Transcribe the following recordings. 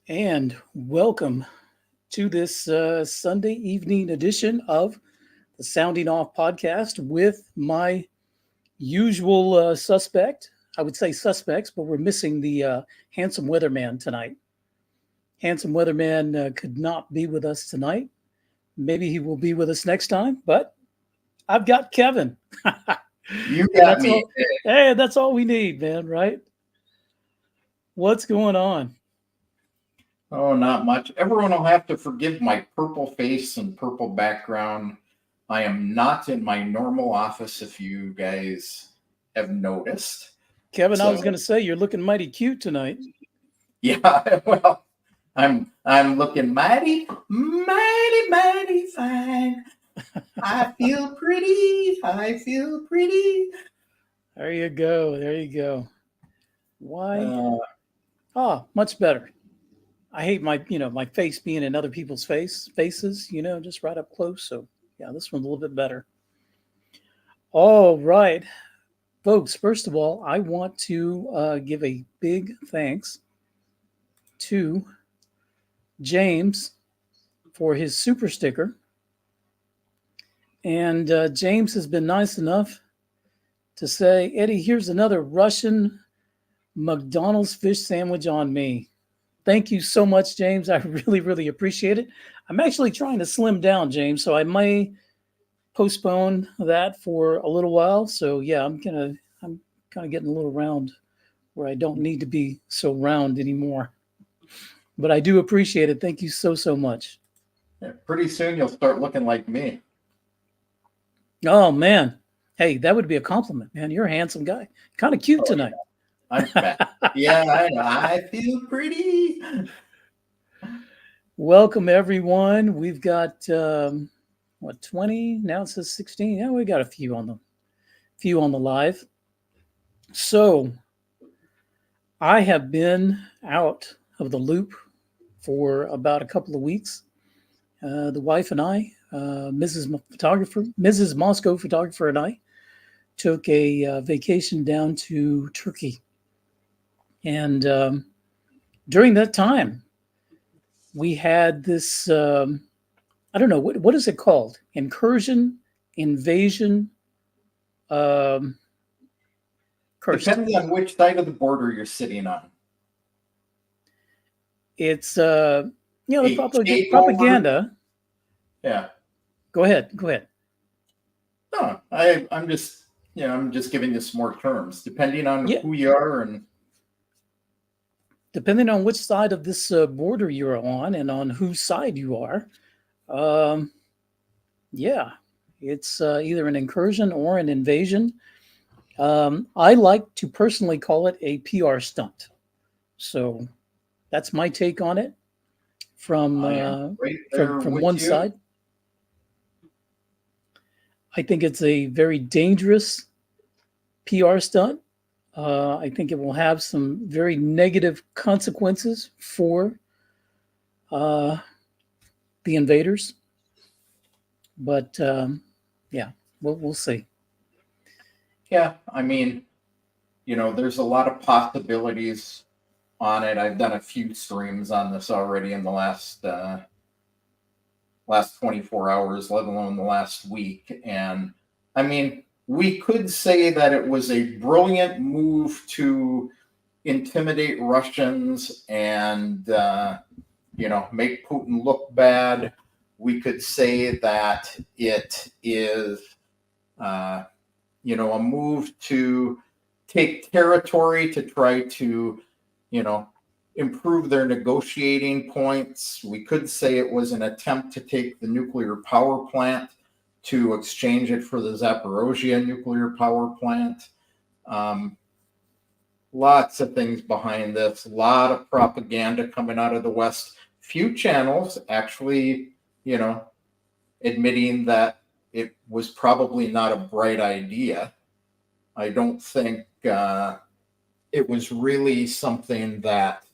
and welcome to this Sunday evening edition of the Sounding Off podcast with my usual suspect. I would say suspects, but we're missing the handsome weatherman tonight. Handsome weatherman could not be with us tonight. Maybe he will be with us next time, but I've got Kevin. You And got that's me. all. Hey, that's all we need, man, right? What's going on? Oh, not much. Everyone will have to forgive my purple face and purple background. I am not in my normal office, if you guys have noticed. Kevin, I was So, going to say you're looking mighty cute tonight. yeah, well, I'm looking mighty fine. I feel pretty. I feel pretty. There you go. There you go. Why? Uh, Much better. I hate my face being in other people's faces, just right up close. So yeah, this one's a little bit better. All right, folks. First of all, I want to give a big thanks to James for his super sticker. And James has been nice enough to say, Eddie, here's another Russian McDonald's fish sandwich on me. Thank you so much, James. I really, really appreciate it. I'm actually trying to slim down, James, so I may postpone that for a little while. So yeah, I'm kind of getting a little round where I don't need to be so round anymore. But I do appreciate it. Thank you so much. yeah, pretty soon you'll start looking like me. Oh man. Hey, that would be a compliment, man. You're a handsome guy. Kind of cute Oh, tonight. I'm fat. Yeah, I know. I feel pretty. Welcome everyone. We've got 20? Now it says 16. Yeah, we got a few on the live. So I have been out of the loop for about a couple of weeks. The wife and I, Mrs. Moscow photographer, and I took a vacation down to Turkey. And during that time, we had this, I don't know, what is it called? Invasion. Depends on which side of the border you're sitting on. It's, the propaganda. Yeah. Go ahead. No, I'm just giving you some more terms, depending on who you are and depending on which side of this border you're on and on whose side you are. Yeah, it's either an incursion or an invasion. I like to personally call it a PR stunt. So that's my take on it from one side. I think it's a very dangerous PR stunt. I think it will have some very negative consequences for the invaders. But yeah, we'll see. Yeah, I mean, there's a lot of possibilities on it. I've done a few streams on this already in the last 24 hours, let alone the last week. And I mean, we could say that it was a brilliant move to intimidate Russians and, make Putin look bad. We could say that it is, a move to take territory to try to, improve their negotiating points. We could say it was an attempt to take the nuclear power plant to exchange it for the Zaporozhye nuclear power plant. Lots of things behind this, a lot of propaganda coming out of the West. Few channels actually, admitting that it was probably not a bright idea. I don't think it was really something that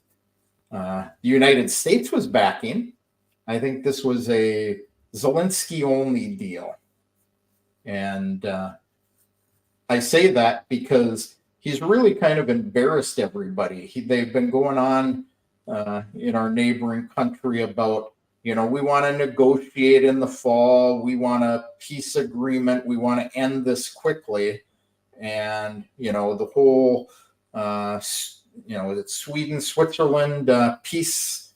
the United States was backing. I think this was a Zelensky-only deal. And I say that because he's really kind of embarrassed everybody. They've been going on, in our neighboring country about, we want to negotiate in the fall. We want a peace agreement. We want to end this quickly. And, the whole, it's Sweden, Switzerland peace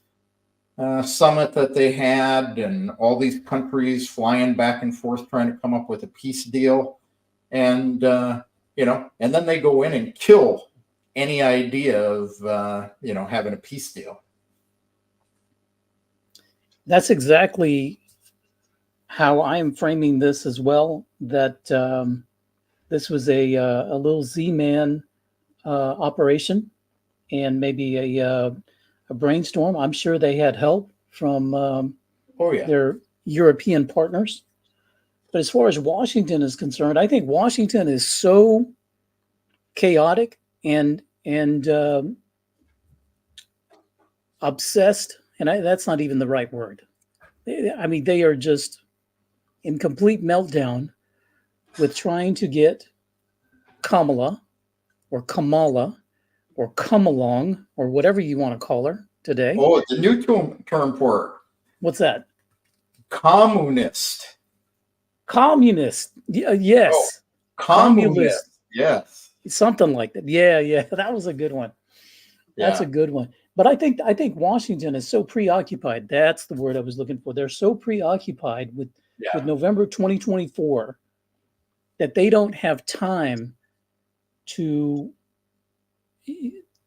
summit that they had, and all these countries flying back and forth trying to come up with a peace deal. And, and then they go in and kill any idea of, having a peace deal. That's exactly how I am framing this as well, that this was a little Z-Man operation, and maybe a brainstorm. I'm sure they had help from their European partners. But as far as Washington is concerned, I think Washington is so chaotic and obsessed, and that's not even the right word. I mean, they are just in complete meltdown with trying to get Kamala or Kamala or come along or whatever you want to call her today. Oh, it's a new term for her. What's that? Communist. Communist. Yes. Oh, communist. Yes. Something like that. Yeah. That was a good one. That's a good one. But I think Washington is so preoccupied. That's the word I was looking for. They're so preoccupied with November 2024 that they don't have time to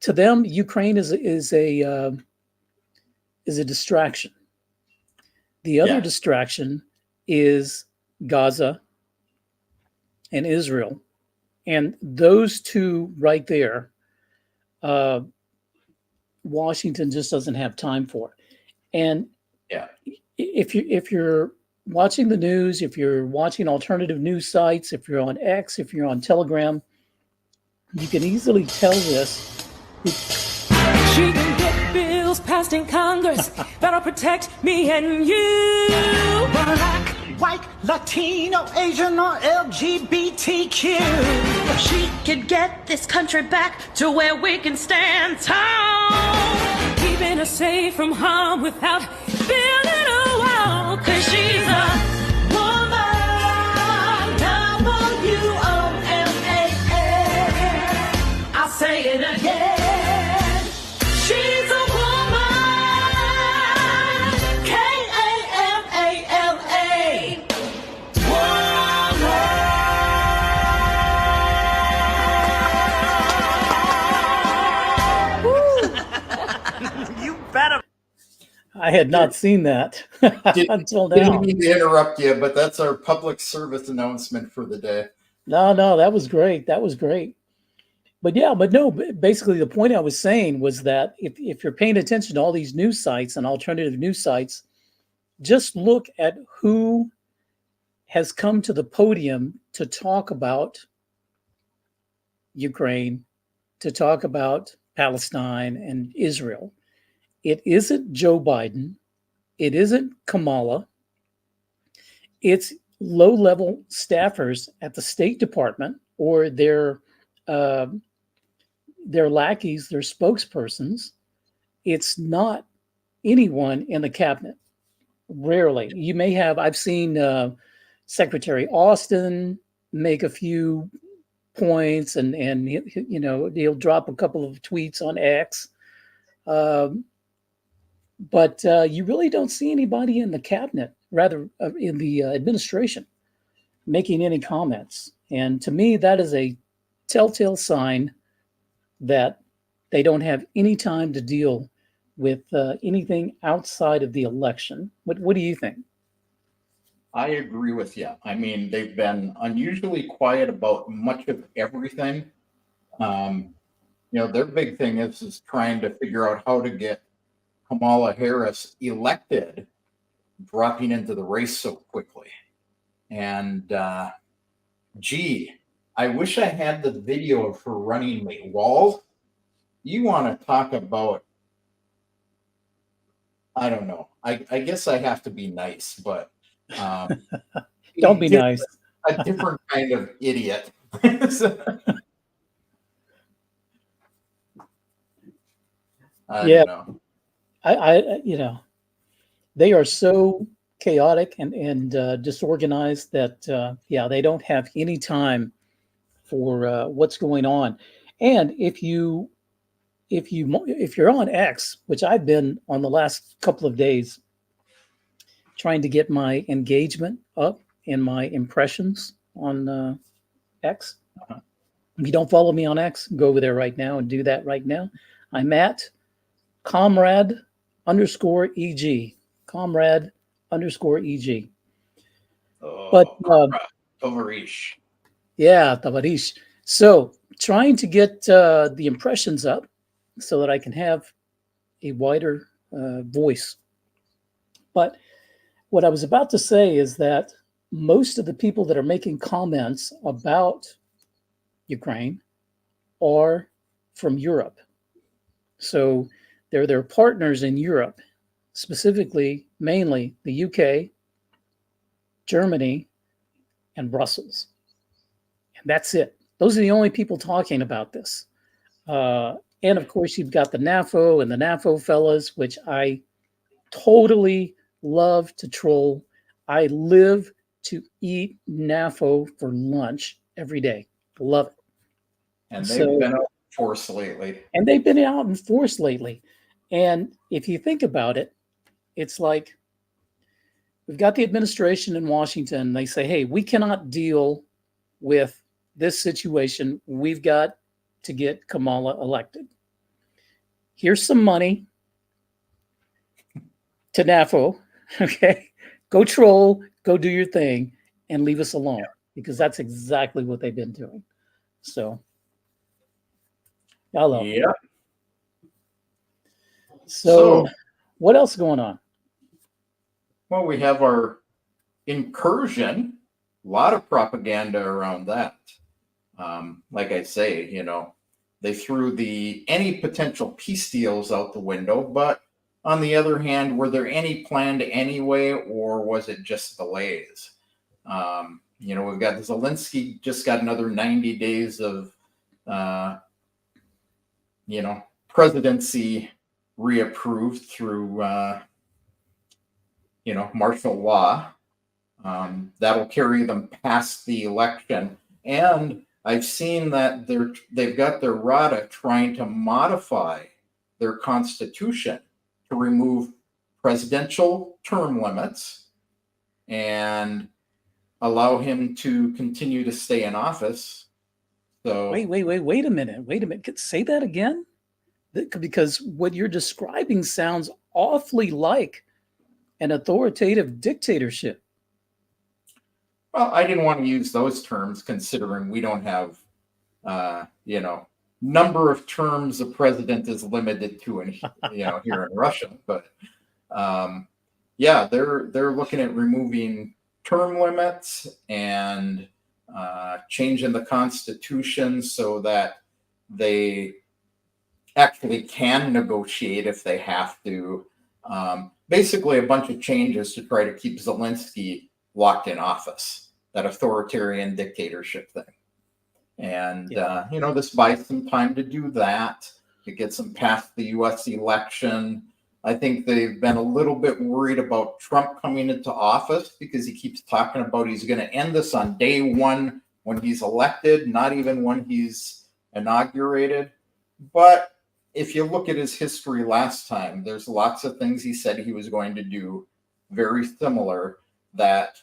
them. Ukraine is a distraction. The other distraction is Gaza and Israel, and those two right there, Washington just doesn't have time for. And if you're watching the news, if you're watching alternative news sites, if you're on X, if you're on Telegram, you can easily tell this. She can get bills passed in Congress that'll protect me and you. Black, white, Latino, Asian, or LGBTQ. She could get this country back to where we can stand tall, keeping us safe from harm without building a wall. 'Cause she's a woman, W-O-M-A-N. I'll say it again. She's a woman, K-A-M-A-L-A. You better. I had not seen that until now. Didn't mean to interrupt you, but that's our public service announcement for the day. No, that was great. That was great. But basically the point I was saying was that if you're paying attention to all these news sites and alternative news sites, just look at who has come to the podium to talk about Ukraine, to talk about Palestine and Israel. It isn't Joe Biden. It isn't Kamala. It's low-level staffers at the State Department or their lackeys, their spokespersons. It's not anyone in the cabinet. Rarely. You may have, I've seen Secretary Austin make a few points and he'll drop a couple of tweets on X. But you really don't see anybody in the cabinet, rather in the administration, making any comments. And to me, that is a telltale sign that they don't have any time to deal with anything outside of the election. What do you think? I agree with you. I mean, they've been unusually quiet about much of everything. Their big thing is trying to figure out how to get Kamala Harris elected, dropping into the race so quickly. And I wish I had the video of her running the walls. You want to talk about, I don't know. I guess I have to be nice, but don't be nice. A different kind of idiot. I don't know. they are so chaotic and disorganized that they don't have any time for what's going on. And if you're on X, which I've been on the last couple of days, trying to get my engagement up and my impressions on X. If you don't follow me on X, go over there right now and do that right now. I'm at comrade underscore EG. Comrade underscore EG. But Tovarish. yeah, Tavarish. So trying to get the impressions up so that I can have a wider voice. But what I was about to say is that most of the people that are making comments about Ukraine are from Europe. So they're their partners in Europe, specifically, mainly the UK, Germany, and Brussels. And that's it. Those are the only people talking about this. And of course, you've got the NAFO and the NAFO fellas, which I totally love to troll. I live to eat NAFO for lunch every day. Love it. And they've been out in force lately. And they've been out in force lately. And if you think about it, it's like we've got the administration in Washington. They say, hey, we cannot deal with this situation. We've got to get Kamala elected. Here's some money to NAFO. Okay, go troll, go do your thing, and leave us alone, because that's exactly what they've been doing. So, hello. Yeah. So, what else is going on? Well, we have our incursion. A lot of propaganda around that. Like I say, they threw any potential peace deals out the window, but on the other hand, were there any planned anyway, or was it just delays? We've got Zelensky just got another 90 days of, presidency reapproved through, martial law. That'll carry them past the election. And I've seen that they've got their Rada trying to modify their constitution to remove presidential term limits and allow him to continue to stay in office. So wait a minute. Say that again? Because what you're describing sounds awfully like an authoritative dictatorship. Well, I didn't want to use those terms considering we don't have, number of terms a president is limited to, here in Russia. But they're looking at removing term limits and changing the constitution so that they actually can negotiate if they have to. Basically, a bunch of changes to try to keep Zelensky locked in office, that authoritarian dictatorship thing. And, this buys some time to do that. It gets them past the U.S. election. I think they've been a little bit worried about Trump coming into office because he keeps talking about he's going to end this on day one when he's elected, not even when he's inaugurated. But if you look at his history last time, there's lots of things he said he was going to do very similar that,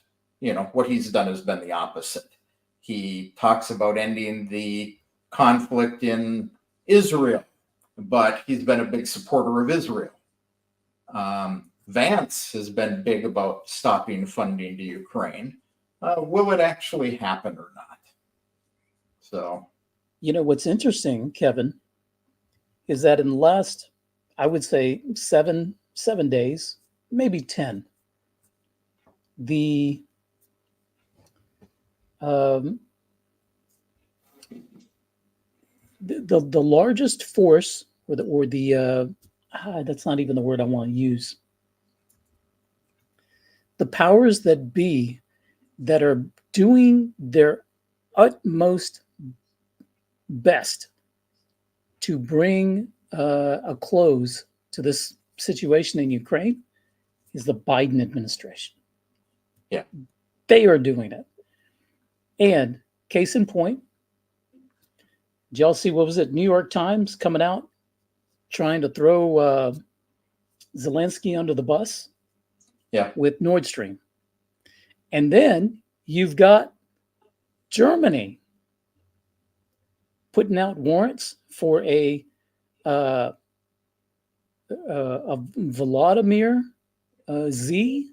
what he's done has been the opposite. He talks about ending the conflict in Israel, but he's been a big supporter of Israel. Vance has been big about stopping funding to Ukraine. Will it actually happen or not? So, what's interesting, Kevin, is that in the last, I would say 7 days, maybe 10, the largest force, or the that's not even the word I want to use. The powers that be that are doing their utmost best to bring a close to this situation in Ukraine is the Biden administration. Yeah. They are doing it. And case in point, did y'all see, what was it, New York Times coming out trying to throw Zelensky under the bus? Yeah. With Nord Stream. And then you've got Germany putting out warrants for a Volodymyr Z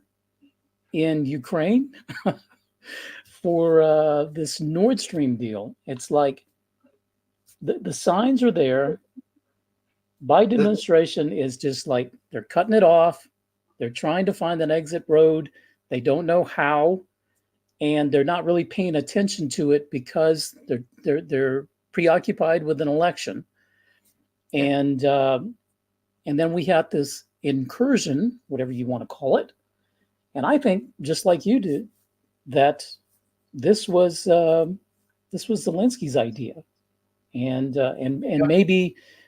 in Ukraine for this Nord Stream deal. It's like the signs are there. Biden administration is just like, they're cutting it off. They're trying to find an exit road. They don't know how, and they're not really paying attention to it because they're preoccupied with an election. And then we had this incursion, whatever you want to call it. And I think, just like you did, that this was Zelensky's idea, and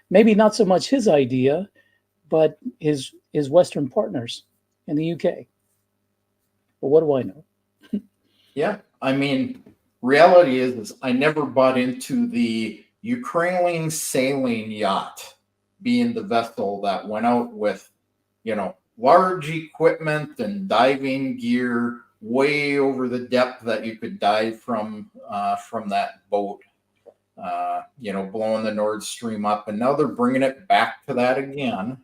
maybe not so much his idea, but his Western partners in the UK. But what do I know? Yeah, I mean, reality is I never bought into the Ukrainian sailing yacht being the vessel that went out with, large equipment and diving gear way over the depth that you could dive from that boat, blowing the Nord Stream up. And now they're bringing it back to that again.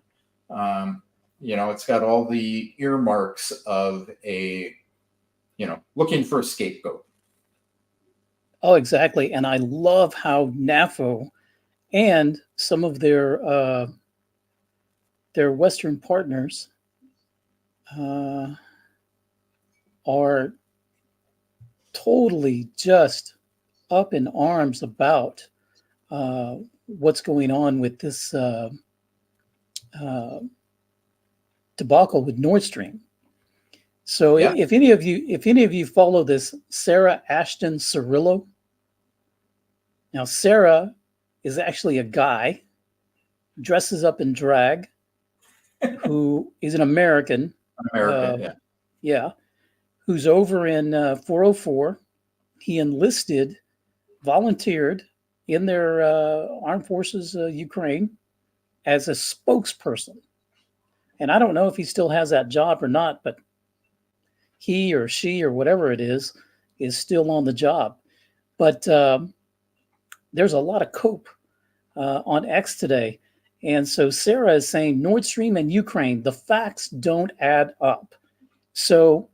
It's got all the earmarks of looking for a scapegoat. Oh, exactly. And I love how NAFO and some of their Western partners are totally just up in arms about what's going on with this debacle with Nord Stream. So Yeah. if any of you follow this Sarah Ashton Cirillo, now Sarah is actually a guy, dresses up in drag, who is an American. Who's over in 404. He enlisted, volunteered in their armed forces, Ukraine, as a spokesperson. And I don't know if he still has that job or not, but he or she or whatever it is still on the job. But there's a lot of cope on X today. And so Sarah is saying Nord Stream and Ukraine, the facts don't add up. So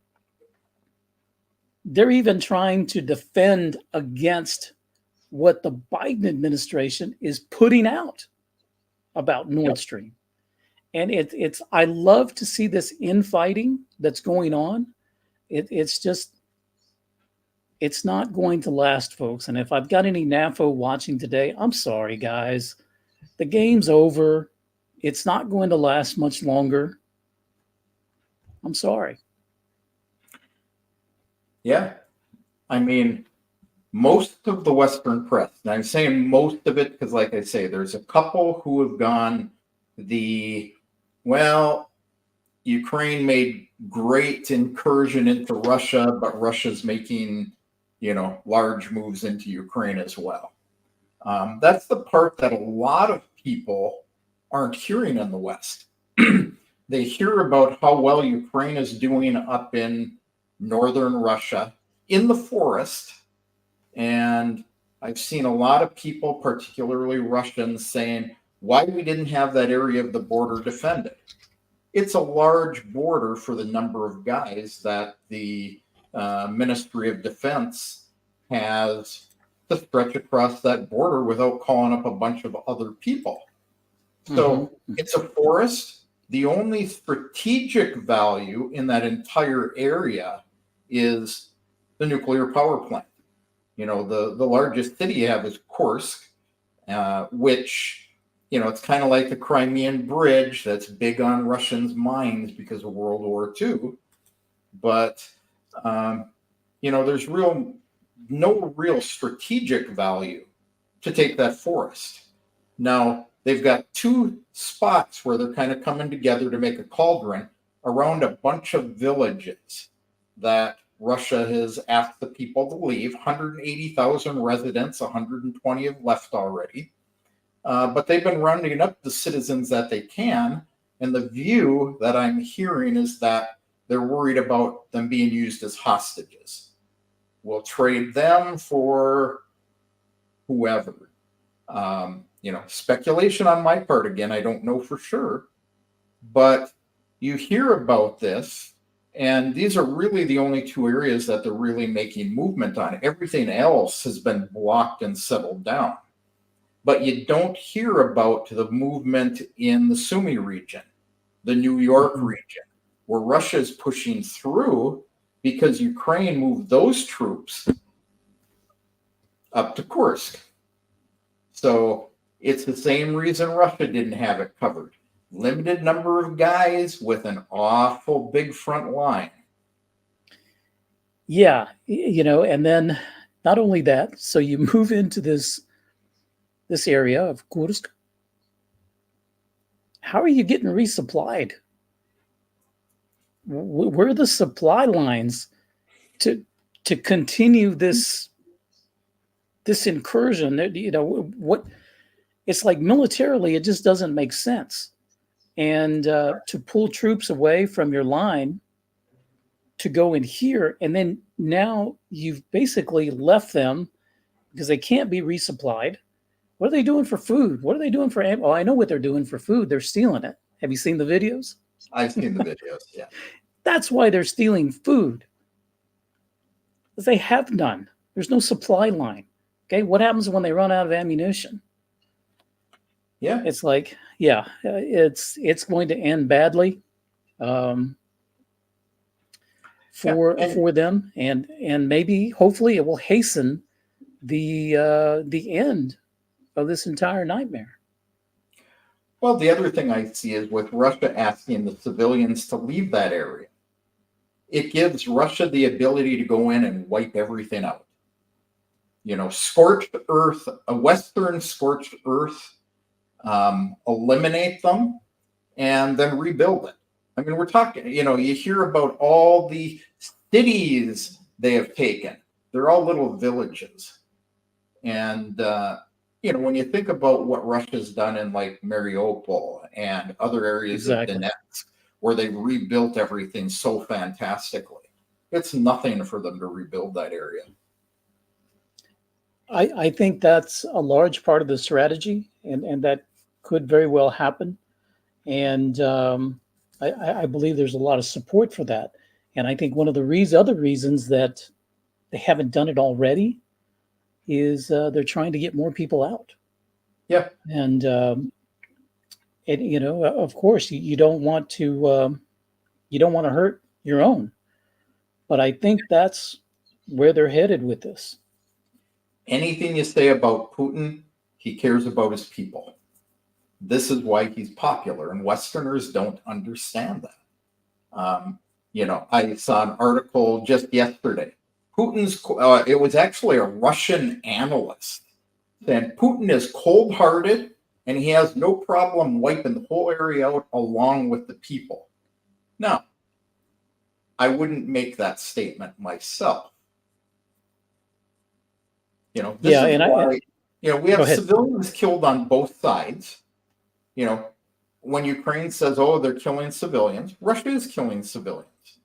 they're even trying to defend against what the Biden administration is putting out about Nord Stream. And it's I love to see this infighting that's going on. It's not going to last, folks. And if I've got any NAFO watching today, I'm sorry, guys. The game's over. It's not going to last much longer. I'm sorry. Yeah. I mean, most of the Western press, and I'm saying most of it because, like I say, there's a couple who have gone Ukraine made great incursion into Russia, but Russia's making, large moves into Ukraine as well. That's the part that a lot of people aren't hearing in the West. They hear about how well Ukraine is doing up in northern Russia in the forest. And I've seen a lot of people, particularly Russians, saying why we didn't have that area of the border defended. It's a large border for the number of guys that the Ministry of Defense has to stretch across that border without calling up a bunch of other people. So it's a forest. The only strategic value in that entire area is the nuclear power plant. The largest city you have is Kursk, which, it's kind of like the Crimean Bridge that's big on Russians' minds because of World War II. But, there's no real strategic value to take that forest. Now, they've got two spots where they're kind of coming together to make a cauldron around a bunch of villages that Russia has asked the people to leave. 180,000 residents, 120 have left already. But they've been rounding up the citizens that they can. And the view that I'm hearing is that they're worried about them being used as hostages. We'll trade them for whoever. Speculation on my part again, I don't know for sure. But you hear about this, and these are really the only two areas that they're really making movement on. Everything else has been blocked and settled down. But you don't hear about the movement in the Sumy region, the New York region, where Russia is pushing through because Ukraine moved those troops up to Kursk. So it's the same reason Russia didn't have it covered. Limited number of guys with an awful big front line. Yeah, and then not only that, so you move into this area of Kursk. How are you getting resupplied? Where are the supply lines to continue this incursion? What it's like militarily, it just doesn't make sense. And to pull troops away from your line to go in here, and then now you've basically left them because they can't be resupplied. What are they doing for food? What are they doing for ammo? Oh, I know what they're doing for food. They're stealing it. Have you seen the videos? I've seen the videos, yeah. That's why they're stealing food. Because they have none. There's no supply line. Okay, what happens when they run out of ammunition? Yeah. It's like, it's going to end badly for them, and maybe hopefully it will hasten the end of this entire nightmare. Well, the other thing I see is with Russia asking the civilians to leave that area, it gives Russia the ability to go in and wipe everything out. Scorched earth, a Western scorched earth, eliminate them, and then rebuild it. I mean, we're talking, you hear about all the cities they have taken. They're all little villages. And, when you think about what Russia's done in like Mariupol and other areas of Donetsk, where they rebuilt everything so fantastically, it's nothing for them to rebuild that area. I think that's a large part of the strategy, and that could very well happen. And I believe there's a lot of support for that. And I think one of the other reasons that they haven't done it already is they're trying to get more people out. Yeah. And of course, you don't want to hurt your own. But I think that's where they're headed with this. Anything you say about Putin, he cares about his people. This is why he's popular, and Westerners don't understand that. I saw an article just yesterday. It was actually a Russian analyst saying Putin is cold-hearted and he has no problem wiping the whole area out along with the people. Now, I wouldn't make that statement myself. We have civilians killed on both sides. When Ukraine says, "Oh, they're killing civilians," Russia is killing civilians.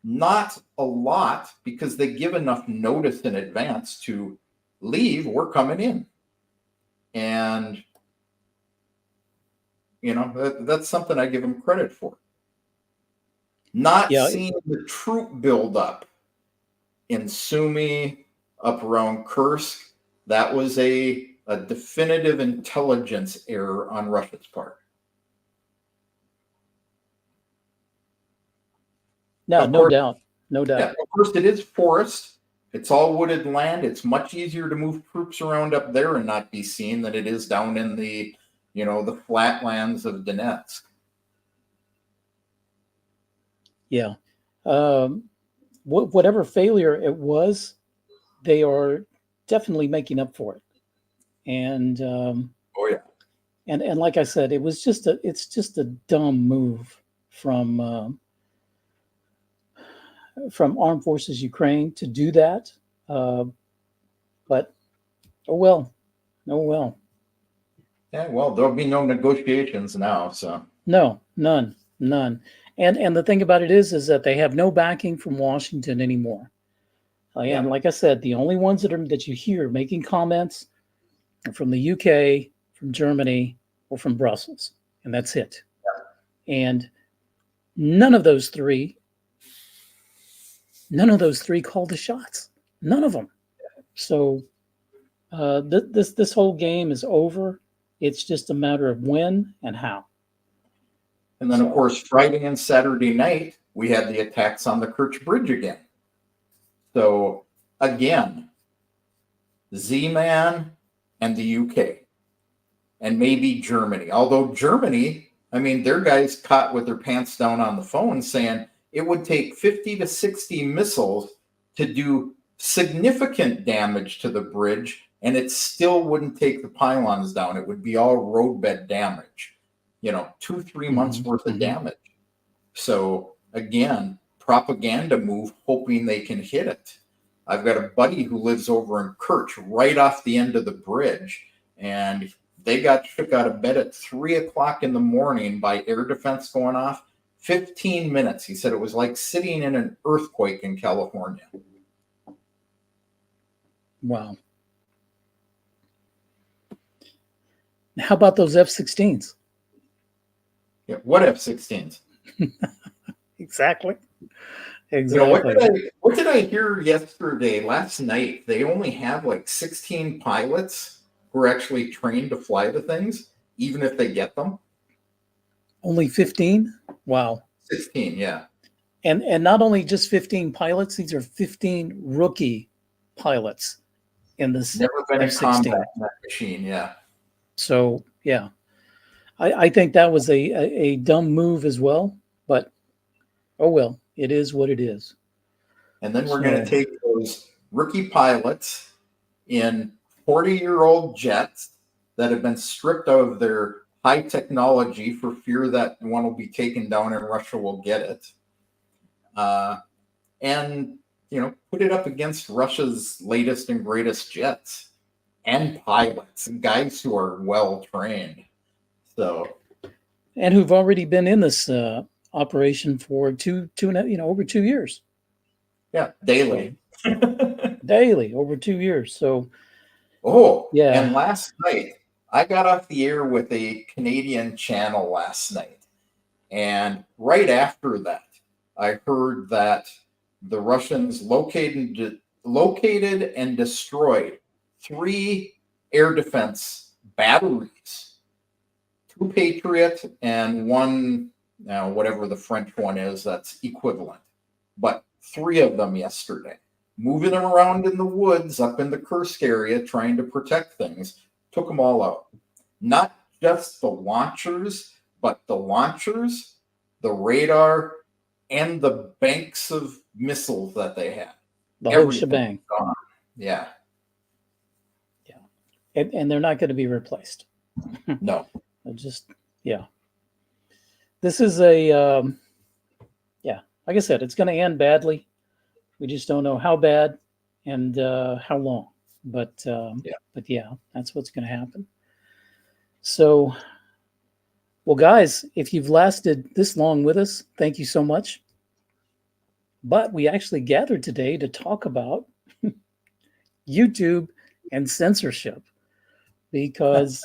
Not a lot, because they give enough notice in advance to leave. We're coming in, and that's something I give them credit for. Not seeing the troop buildup in Sumy, up around Kursk, that was a definitive intelligence error on Russia's part. No doubt. Yeah, of course, it is forest. It's all wooded land. It's much easier to move troops around up there and not be seen than it is down in the flatlands of Donetsk. Yeah. Whatever failure it was, they are definitely making up for it. And Oh yeah. And like I said, it's just a dumb move from Armed Forces Ukraine to do that. But oh well, oh well. Yeah, well, there'll be no negotiations now, so. No, none. And the thing about it is that they have no backing from Washington anymore. Yeah. And like I said, the only ones that you hear making comments are from the UK, from Germany, or from Brussels, and that's it. And none of those three called the shots. None of them. So this whole game is over. It's just a matter of when and how. And then, of course, Friday and Saturday night, we had the attacks on the Kerch Bridge again. So, again, Z-Man and the UK, and maybe Germany. Although Germany, I mean, their guys caught with their pants down on the phone saying it would take 50 to 60 missiles to do significant damage to the bridge, and it still wouldn't take the pylons down. It would be all roadbed damage. 2-3 months worth of damage. So again, propaganda move, hoping they can hit it. I've got a buddy who lives over in Kerch, right off the end of the bridge, and they got shook out of bed at 3:00 in the morning by air defense going off. 15 minutes. He said it was like sitting in an earthquake in California. Wow. How about those F-16s? Yeah, what F-16s? Exactly. What did I hear yesterday, last night? They only have like 16 pilots who are actually trained to fly the things, even if they get them. Only 15? Wow. 16, yeah. And not only just 15 pilots, these are 15 rookie pilots in this. Never been in F-16. combat in that machine, yeah. So, yeah. I think that was a dumb move as well, but oh well, it is what it is. And then we're going to take those rookie pilots in 40-year-old jets that have been stripped of their high technology for fear that one will be taken down and Russia will get it. And, put it up against Russia's latest and greatest jets and pilots and guys who are well trained. So, and who've already been in this operation for over 2 years. Yeah, daily. Daily, over 2 years. So, yeah. And last night, I got off the air with a Canadian channel last night. And right after that, I heard that the Russians located and destroyed 3 air defense batteries. 2 Patriot and 1, whatever the French one is, that's equivalent. But 3 of them yesterday. Moving them around in the woods up in the Kursk area, trying to protect things. Took them all out. Not just the launchers, but the launchers, the radar, and the banks of missiles that they had. The whole shebang. Gone. Yeah. Yeah. And they're not going to be replaced. No. This is like I said, it's going to end badly. We just don't know how bad and how long. But that's what's going to happen. So, well, guys, if you've lasted this long with us, thank you so much. But we actually gathered today to talk about YouTube and censorship because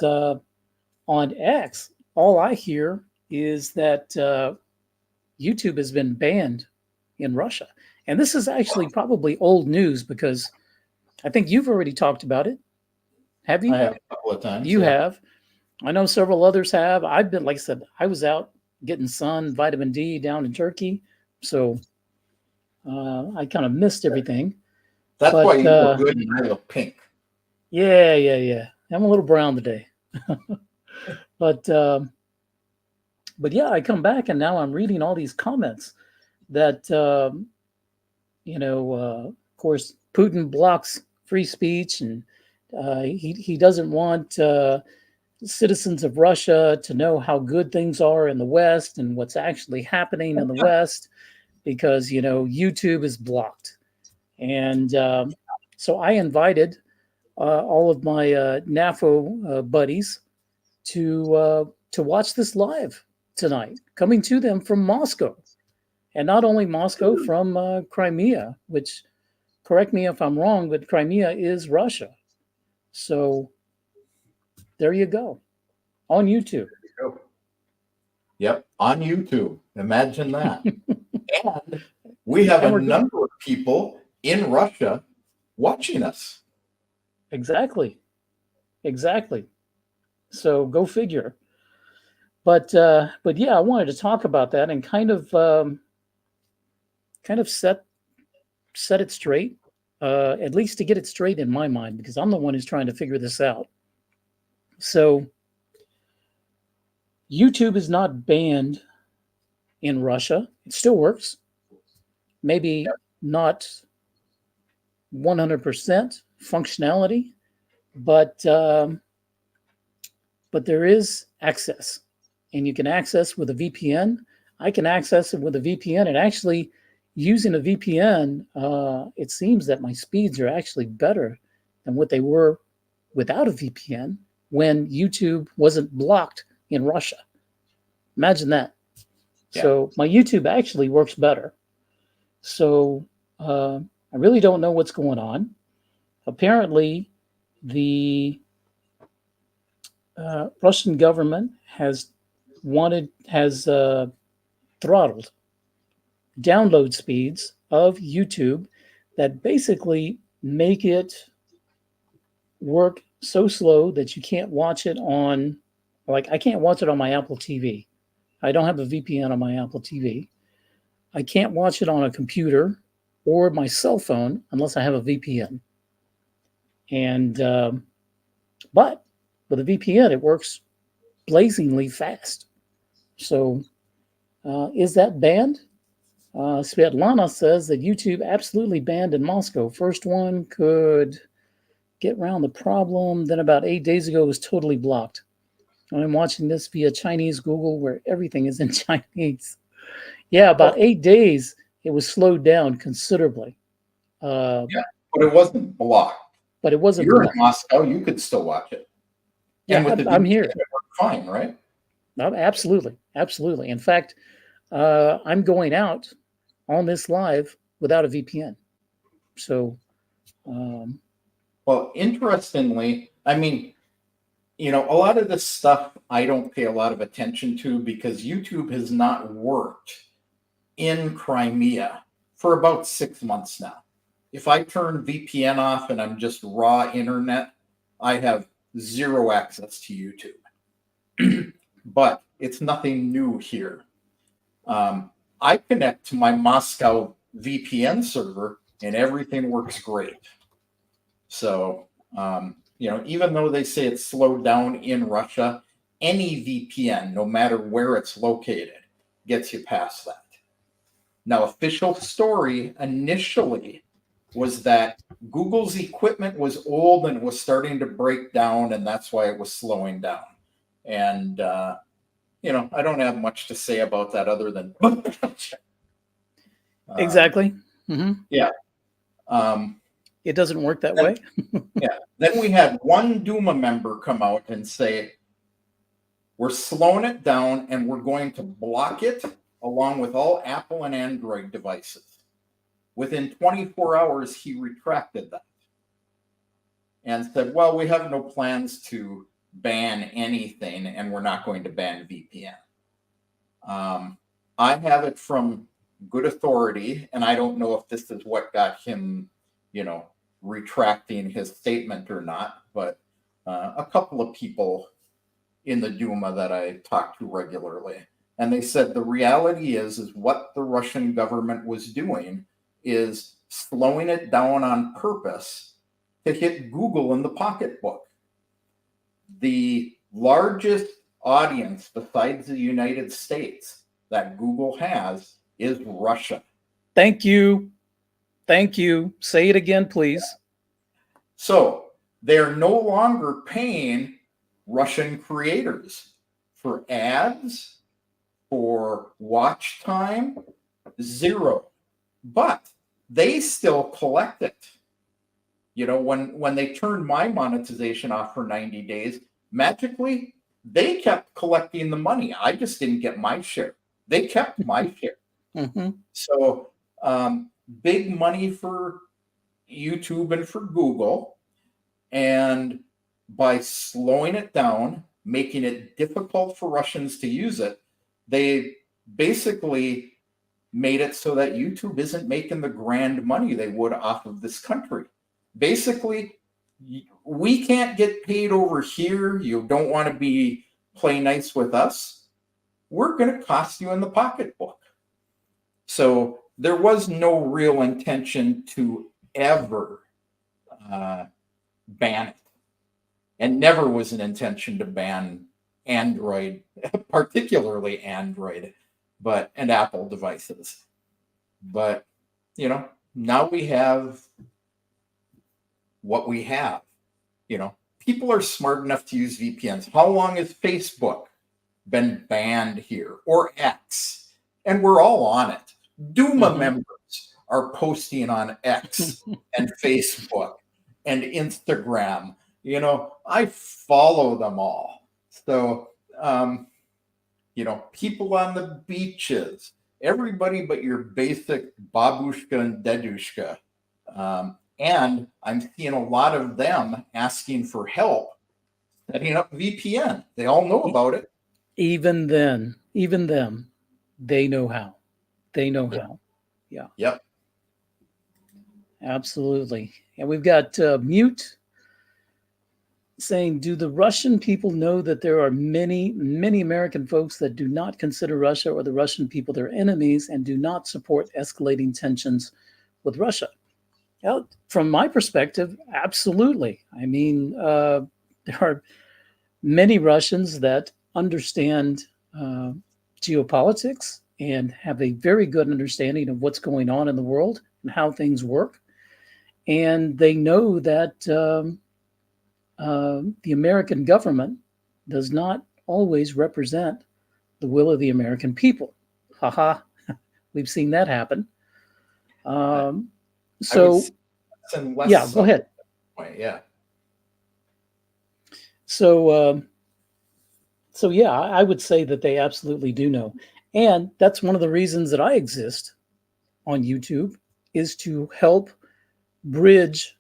on X, all I hear is that YouTube has been banned in Russia. And this is actually probably old news because I think you've already talked about it. Have you? I have a couple of times. You have. I know several others have. I've been, like I said, I was out getting sun, vitamin D down in Turkey. So I kind of missed everything. That's why you look good and I look pink. Yeah. I'm a little brown today. But yeah, I come back and now I'm reading all these comments that, of course, Putin blocks free speech and he doesn't want citizens of Russia to know how good things are in the West and what's actually happening in the West, because YouTube is blocked. And so I invited all of my NAFO buddies to watch this live tonight, coming to them from Moscow, and not only Moscow, from Crimea, which, correct me if I'm wrong, but Crimea is Russia. So there you go, on YouTube. Yep, on YouTube. Imagine that. And we have a number of people in Russia watching us. Exactly. So go figure. But yeah, I wanted to talk about that and kind of set it straight, at least to get it straight in my mind, because I'm the one who's trying to figure this out. So YouTube is not banned in Russia. It still works. Maybe not 100% functionality, but there is access, and you can access with a VPN. I can access it with a VPN, and actually, using a VPN, it seems that my speeds are actually better than what they were without a VPN when YouTube wasn't blocked in Russia. Imagine that. Yeah. So my YouTube actually works better. So I really don't know what's going on. Apparently, the Russian government has throttled download speeds of YouTube that basically make it work so slow that you can't watch it on, like, I can't watch it on my Apple TV. I don't have a VPN on my Apple TV. I can't watch it on a computer or my cell phone unless I have a VPN. And but with a VPN, it works blazingly fast. So is that banned? Svetlana says that YouTube absolutely banned in Moscow. First one could get around the problem. Then about 8 days ago, it was totally blocked. I'm watching this via Chinese Google, where everything is in Chinese. Yeah, about 8 days, it was slowed down considerably. Yeah, but it wasn't blocked. But it wasn't You're blocked. in Moscow, you could still watch it. Yeah, I'm here. It worked fine, right? No, absolutely. In fact, I'm going out on this live without a VPN. So, well, interestingly, I mean, a lot of this stuff I don't pay a lot of attention to because YouTube has not worked in Crimea for about 6 months now. If I turn VPN off and I'm just raw internet, I have zero access to YouTube. But it's nothing new here. I connect to my Moscow VPN server and everything works great. So, even though they say it's slowed down in Russia, any VPN, no matter where it's located, gets you past that. Now, official story initially was that Google's equipment was old and was starting to break down, and that's why it was slowing down. And, I don't have much to say about that other than exactly. Mm-hmm. Yeah. It doesn't work that way. Yeah. Then we had one Duma member come out and say, we're slowing it down and we're going to block it along with all Apple and Android devices. Within 24 hours, he retracted that and said, well, we have no plans to ban anything and we're not going to ban VPN. I have it from good authority, and I don't know if this is what got him, retracting his statement or not, but a couple of people in the Duma that I talk to regularly, and they said the reality is what the Russian government was doing is slowing it down on purpose to hit Google in the pocketbook. The largest audience besides the United States that Google has is Russia. Thank you. Say it again, please. So they're no longer paying Russian creators for ads, for watch time, zero. But they still collect it. When they turned my monetization off for 90 days, magically, they kept collecting the money. I just didn't get my share. They kept my share. Mm-hmm. So big money for YouTube and for Google. And by slowing it down, making it difficult for Russians to use it, they basically made it so that YouTube isn't making the grand money they would off of this country. Basically, we can't get paid over here. You don't want to play nice with us. We're going to cost you in the pocketbook. So there was no real intention to ever ban it. And never was an intention to ban Android, particularly Android, and Apple devices. But, now we have what we have. People are smart enough to use VPNs. How long has Facebook been banned here, or X? And we're all on it. Duma members are posting on X and Facebook and Instagram. I follow them all. So, people on the beaches, everybody but your basic babushka and dedushka. And I'm seeing a lot of them asking for help setting up VPN. They all know about it. Even them, they know how. How. Yeah. Yep. Absolutely. And we've got Mute saying, do the Russian people know that there are many, many American folks that do not consider Russia or the Russian people their enemies and do not support escalating tensions with Russia? Well, from my perspective, absolutely. I mean, there are many Russians that understand geopolitics and have a very good understanding of what's going on in the world and how things work. And they know that the American government does not always represent the will of the American people. Haha, we've seen that happen. So, yeah, go ahead. Yeah. So yeah, I would say that they absolutely do know. And that's one of the reasons that I exist on YouTube, is to help bridge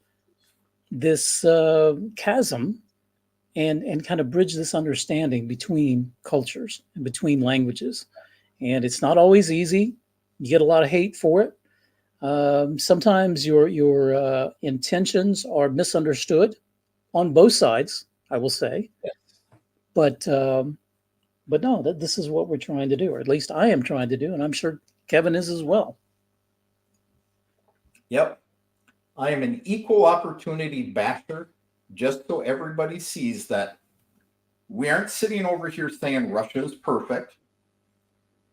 this chasm and kind of bridge this understanding between cultures and between languages. And it's not always easy. You get a lot of hate for it. Sometimes your intentions are misunderstood on both sides, I will say. Yes. But no, this is what we're trying to do, or at least I am trying to do, and I'm sure Kevin is as well. Yep. I am an equal opportunity basher, just so everybody sees that we aren't sitting over here saying Russia is perfect.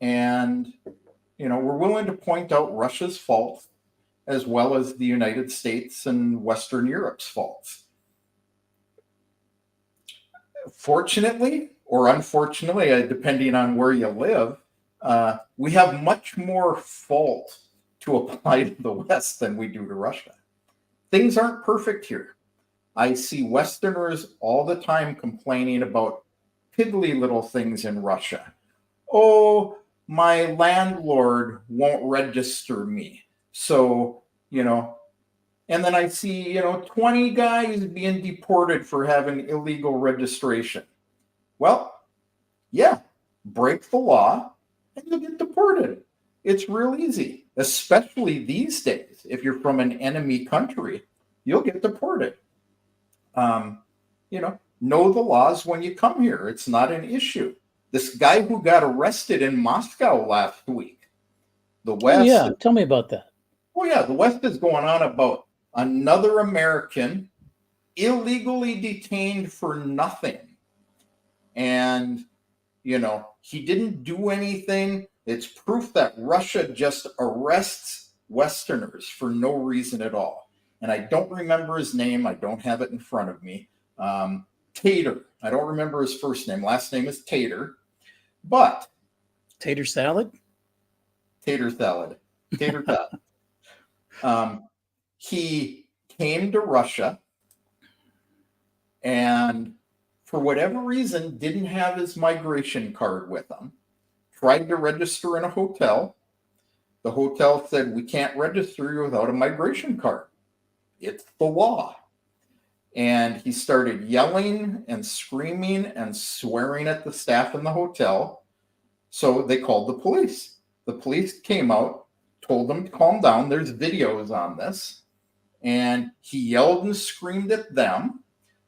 And, we're willing to point out Russia's faults as well as the United States and Western Europe's faults. Fortunately, or unfortunately, depending on where you live, we have much more fault to apply to the West than we do to Russia. Things aren't perfect here. I see Westerners all the time complaining about piddly little things in Russia. Oh, my landlord won't register me. So, and then I see, 20 guys being deported for having illegal registration. Well, yeah, break the law and you'll get deported. It's real easy, especially these days. If you're from an enemy country, you'll get deported. Know the laws when you come here. It's not an issue. This guy who got arrested in Moscow last week, the West. Tell me about that. Oh, yeah, the West is going on about another American illegally detained for nothing. And, he didn't do anything. It's proof that Russia just arrests Westerners for no reason at all. And I don't remember his name. I don't have it in front of me. Tater. I don't remember his first name. Last name is Tater. But Tater salad? tater salad. Tater salad. He came to Russia and for whatever reason didn't have his migration card with him. Tried to register in a hotel. The hotel said, we can't register you without a migration card. It's the law. And he started yelling and screaming and swearing at the staff in the hotel. So they called the police. The police came out, told them to calm down. There's videos on this. And he yelled and screamed at them.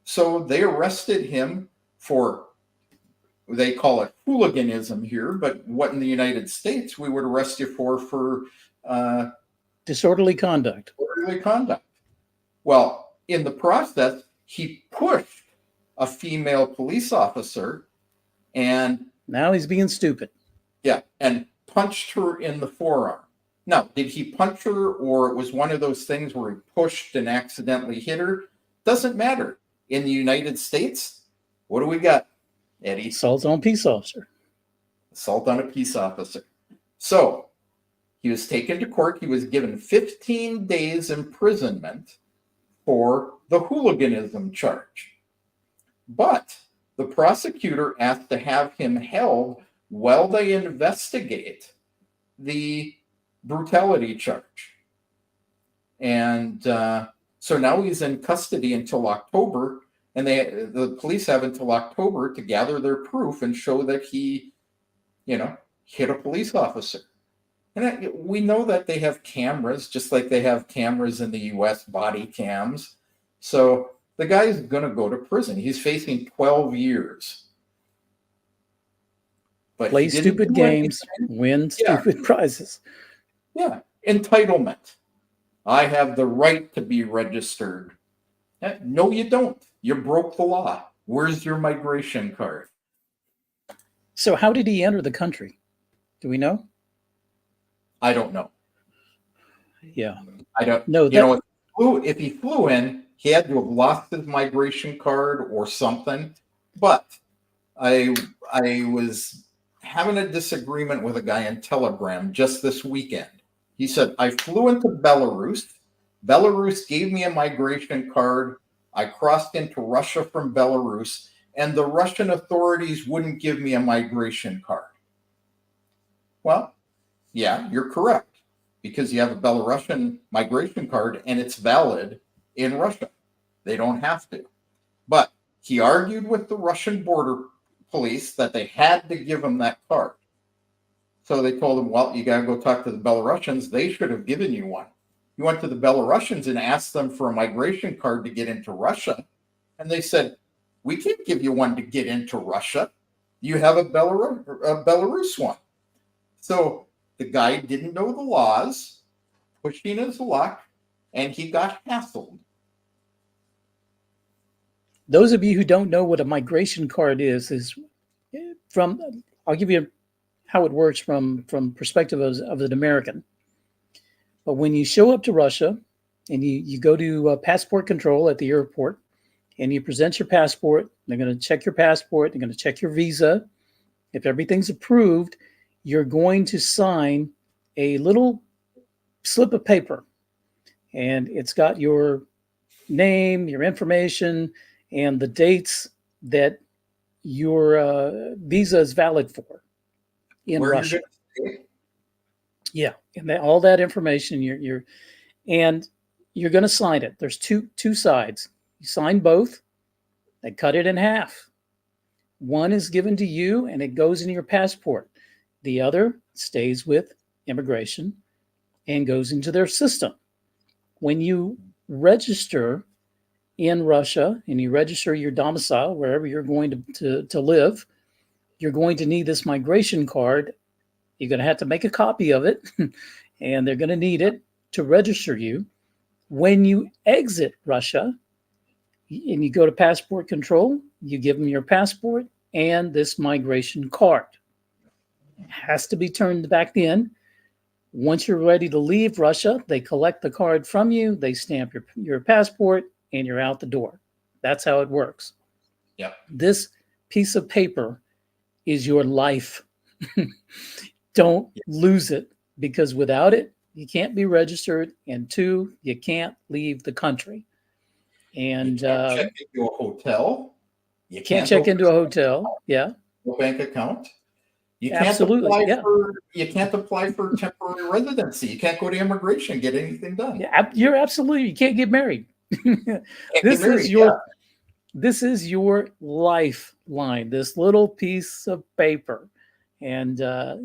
So they arrested him for, they call it hooliganism here, but what in the United States we would arrest you for disorderly conduct. Disorderly conduct. Well, in the process, he pushed a female police officer and now he's being stupid. yeah, and punched her in the forearm. Now, did he punch her or it was one of those things where he pushed and accidentally hit her? Doesn't matter. In the United States, what do we got, Eddie? Assault on peace officer. Assault on a peace officer. So he was taken to court. He was given 15 days imprisonment for the hooliganism charge. But the prosecutor asked to have him held while they investigate the brutality charge. And so now he's in custody until October, and the police have until October to gather their proof and show that he, hit a police officer. And we know that they have cameras, just like they have cameras in the U.S., body cams. So the guy's going to go to prison. He's facing 12 years. But play stupid games, win stupid prizes. Yeah, entitlement. I have the right to be registered. No, you don't. You broke the law. Where's your migration card? So how did he enter the country? Do we know? I don't know. Yeah. I don't know. If he flew in, he had to have lost his migration card or something. But I was having a disagreement with a guy on Telegram just this weekend. He said, I flew into Belarus. Belarus gave me a migration card. I crossed into Russia from Belarus, and the Russian authorities wouldn't give me a migration card. Well, yeah, you're correct, because you have a Belarusian migration card and it's valid in Russia. They don't have to. But he argued with the Russian border police that they had to give him that card. So they told him, well, you got to go talk to the Belarusians. They should have given you one. He went to the Belarusians and asked them for a migration card to get into Russia. And they said, we can't give you one to get into Russia. You have a Belarus one. So the guy didn't know the laws, pushing his luck, and he got hassled. Those of you who don't know what a migration card is from, I'll give you how it works from perspective of an American. But when you show up to Russia and you go to passport control at the airport and you present your passport, they're going to check your passport, they're going to check your visa. If everything's approved, you're going to sign a little slip of paper, and it's got your name, your information, and the dates that your visa is valid for in Russia. Yeah, and all that information you're going to sign it. There's two sides. You sign both. They cut it in half. One is given to you, and it goes in your passport. The other stays with immigration and goes into their system. When you register in Russia and you register your domicile, wherever you're going to live, you're going to need this migration card. You're going to have to make a copy of it, and they're going to need it to register you. When you exit Russia and you go to passport control, you give them your passport and this migration card. It has to be turned back in. Once you're ready to leave Russia, they collect the card from you, they stamp your passport, and you're out the door. That's how it works. Yep. This piece of paper is your life. Don't lose it, because without it, you can't be registered. And 2, you can't leave the country. And You can't check into a hotel. You can't check into a hotel. Yeah, no bank account. You can't absolutely. apply Yeah. you can't apply for temporary residency. You can't go to immigration and get anything done. Yeah, you're absolutely, you can't get married. This This is your lifeline, this little piece of paper. And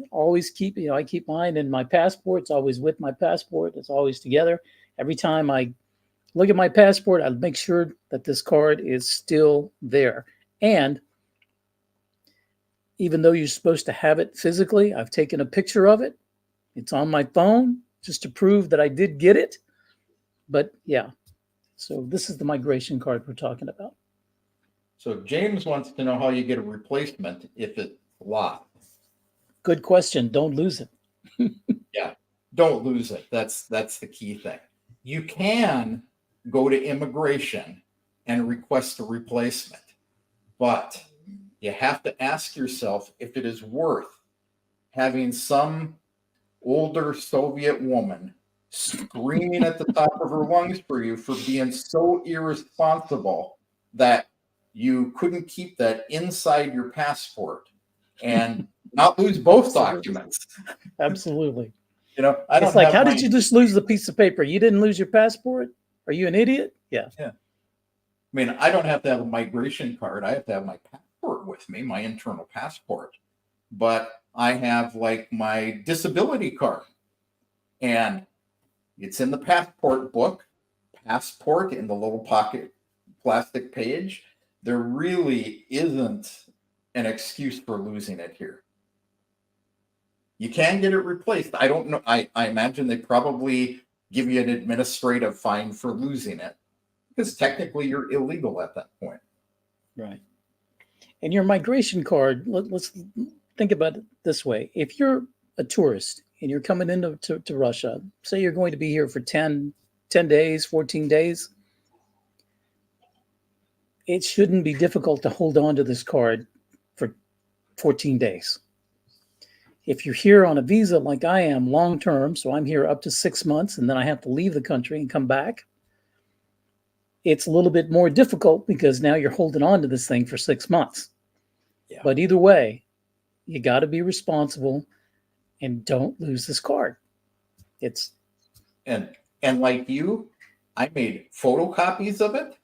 always keep, I keep mine in my passport. It's always with my passport. It's always together. Every time I look at my passport, I make sure that this card is still there. And even though you're supposed to have it physically, I've taken a picture of it. It's on my phone just to prove that I did get it. But yeah, so this is the migration card we're talking about. So James wants to know how you get a replacement if it's lost. Good question. Don't lose it. Yeah, don't lose it. That's the key thing. You can go to immigration and request a replacement, but you have to ask yourself if it is worth having some older Soviet woman screaming at the top of her lungs for you for being so irresponsible that you couldn't keep that inside your passport and not lose both documents. Absolutely. You know, I don't It's like, have how my- did you just lose the piece of paper? You didn't lose your passport? Are you an idiot? Yeah. I mean, I don't have to have a migration card. I have to have my passport with me, my internal passport. But I have like my disability card. And it's in the passport book, passport in the little pocket plastic page. There really isn't an excuse for losing it here. You can get it replaced. I don't know. I imagine they probably give you an administrative fine for losing it, because technically you're illegal at that point. Right. And your migration card, let's think about it this way. If you're a tourist and you're coming into to Russia, say you're going to be here for 10 days, 14 days, it shouldn't be difficult to hold on to this card for 14 days. If you're here on a visa like I am, long term, so I'm here up to 6 months and then I have to leave the country and come back, it's a little bit more difficult because now you're holding on to this thing for 6 months. Yeah. But either way, you got to be responsible and don't lose this card. It's And like you, I made photocopies of it